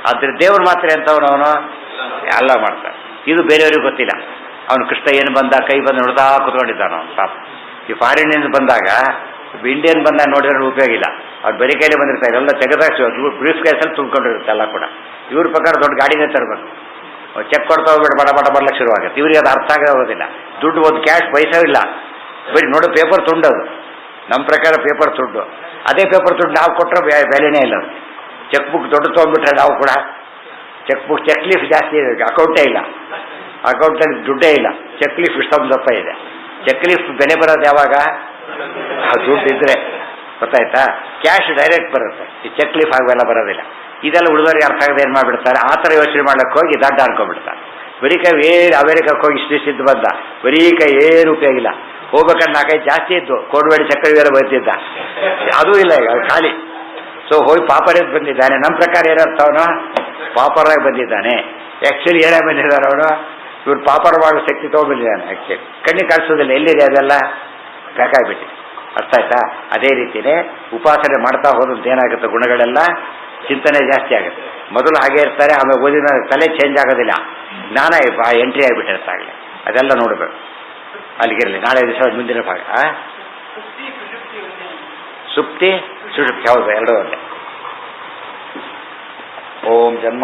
ಆದರೆ ದೇವ್ರು ಮಾತ್ರ ಎಂಥವನು, ಅವನು ಎಲ್ಲ ಮಾಡ್ತಾನೆ. ಇದು ಬೇರೆಯವ್ರಿಗೆ ಗೊತ್ತಿಲ್ಲ. ಅವನು ಕೃಷ್ಣ ಏನು ಬಂದ ಕೈ ಬಂದು ನೋಡ್ತಾ ಕೂತ್ಕೊಂಡಿದ್ದಾನ ಅವನು ಪಾಪ. ಈ ಫಾರಿನಿಂದ ಬಂದಾಗ ಇಂಡಿಯನ್ ಬಂದಾಗ ನೋಡಿದ್ರೆ ಉಪಯೋಗ ಇಲ್ಲ. ಅವ್ರು ಬರೀ ಕೈಲೇ ಬಂದಿರ್ತಾರೆ, ಎಲ್ಲ ತೆಗೆದಾಕ್ಸಿ ಬ್ರೀಫ್ ಕೇಸಲ್ಲಿ ತುಂಬ್ಕೊಂಡಿರುತ್ತೆ ಎಲ್ಲ ಕೂಡ. ಇವ್ರ ಪ್ರಕಾರ ದೊಡ್ಡ ಗಾಡಿನೇ ತರಬೇಕು. ಚೆಕ್ ಕೊಡ್ತಾ ಹೋಗ್ಬಿಟ್ಟು ಬಡ ಬರ್ಲಿಕ್ಕೆ ಶುರುವಾಗುತ್ತೆ. ಇವ್ರಿಗೆ ಅದು ಅರ್ಥ ಆಗೋದಿಲ್ಲ. ದುಡ್ಡು ಒಂದು ಕ್ಯಾಶ್ ಪೈಸಾ ಇಲ್ಲ, ಬರೀ ನೋಡು ಪೇಪರ್ ತುಂಡೋದು. ನಮ್ಮ ಪ್ರಕಾರ ಪೇಪರ್ ತುಂಡು. ಅದೇ ಪೇಪರ್ ತುಂಡು ನಾವು ಕೊಟ್ಟರೆ ಬೆಲೆನೇ ಇಲ್ಲ. ಚೆಕ್ ಬುಕ್ ದೊಡ್ಡ ತೊಗೊಂಡ್ಬಿಟ್ರೆ ನಾವು ಕೂಡ ಚೆಕ್ ಲೀಫ್ ಜಾಸ್ತಿ ಇದೆ, ಅಕೌಂಟೇ ಇಲ್ಲ, ಅಕೌಂಟಲ್ಲಿ ದುಡ್ಡೇ ಇಲ್ಲ. ಚೆಕ್ ಲೀಫ್ ಇಷ್ಟೊಂದು ದಪ್ಪ ಇದೆ. ಚೆಕ್ ಲೀಫ್ ಬೆಲೆ ಬರೋದು ಯಾವಾಗ? ದುಡ್ಡು ಇದ್ರೆ. ಗೊತ್ತಾಯ್ತಾ? ಕ್ಯಾಶ್ ಡೈರೆಕ್ಟ್ ಬರುತ್ತೆ, ಈ ಚೆಕ್ ಲೀಫ್ ಆಗೆಲ್ಲ ಬರೋದಿಲ್ಲ. ಇದೆಲ್ಲ ಉಳಿದವರಿಗೆ ಅರ್ಥ ಆಗದೆ ಏನು ಮಾಡಿಬಿಡ್ತಾರೆ, ಆ ಥರ ಯೋಚನೆ ಮಾಡ್ಲಿಕ್ಕೆ ಹೋಗಿ ದಡ್ಡ ಅನ್ಕೊಂಡ್ಬಿಡ್ತಾರೆ. ಬರೀ ಕೈ ಅಮೆರಿಕಕ್ಕೆ ಹೋಗಿ ಇಷ್ಟಿದ್ದು ಬಂದ, ಬರೀ ಕೈ ಏನು ಉಪಯೋಗ ಇಲ್ಲ. ಹೋಗ್ಬೇಕಾದ್ರೆ 4-5 ಜಾಸ್ತಿ ಇದ್ದು, ಕೋಡ್ಬೇಡಿ ಚಕ್ರವರ್ತಿ ಬೇರೆ ಬಂದಿದ್ದ, ಅದೂ ಇಲ್ಲ ಈಗ ಖಾಲಿ. ಸೊ ಹೋಗಿ ಪಾಪರೇಜ್ ಬಂದಿದ್ದಾನೆ. ನಮ್ಮ ಪ್ರಕಾರ ಏನರ್ಥ, ಅವನು ಪಾಪರಾಗಿ ಬಂದಿದ್ದಾನೆ. ಆ್ಯಕ್ಚುಲಿ ಏನೇ ಬಂದಿದ್ದಾನೆ ಅವನು, ಇವ್ರು ಪಾಪರ ಮಾಡೋ ಶಕ್ತಿ ತೊಗೊಂಡ್ಬಂದಿದ್ದಾನೆ. ಆ್ಯಕ್ಚುಲಿ ಕಣ್ಣಿಗೆ ಕಾಣಿಸೋದಿಲ್ಲ, ಎಲ್ಲಿದೆ ಅದೆಲ್ಲ ಬೇಕಾಗ್ಬಿಟ್ಟಿದೆ. ಅರ್ಥ ಆಯ್ತಾ? ಅದೇ ರೀತಿಯೇ ಉಪಾಸನೆ ಮಾಡ್ತಾ ಹೋದಂತ ಏನಾಗುತ್ತೆ, ಗುಣಗಳೆಲ್ಲ ಚಿಂತನೆ ಜಾಸ್ತಿ ಆಗುತ್ತೆ. ಮೊದಲು ಹಾಗೆ ಇರ್ತಾರೆ, ಆಮೇಲೆ ಓದಿನ ತಲೆ ಚೇಂಜ್ ಆಗೋದಿಲ್ಲ, ಜ್ಞಾನ ಎಂಟ್ರಿ ಆಗಿಬಿಟ್ಟಿರ್ತಾಗಲೇ. ಅದೆಲ್ಲ ನೋಡಬೇಕು. ಅಲ್ಲಿಗಿರಲಿ, ನಾಳೆ ದಿವಸ ಮುಂದಿನ ಭಾಗ ಸುಪ್ತಿ ಸುಷುಪ್ತಿ. ಹೌದು, ಎರಡೂ ಒಂದೇ. ಓಂ ಜನ್ಮ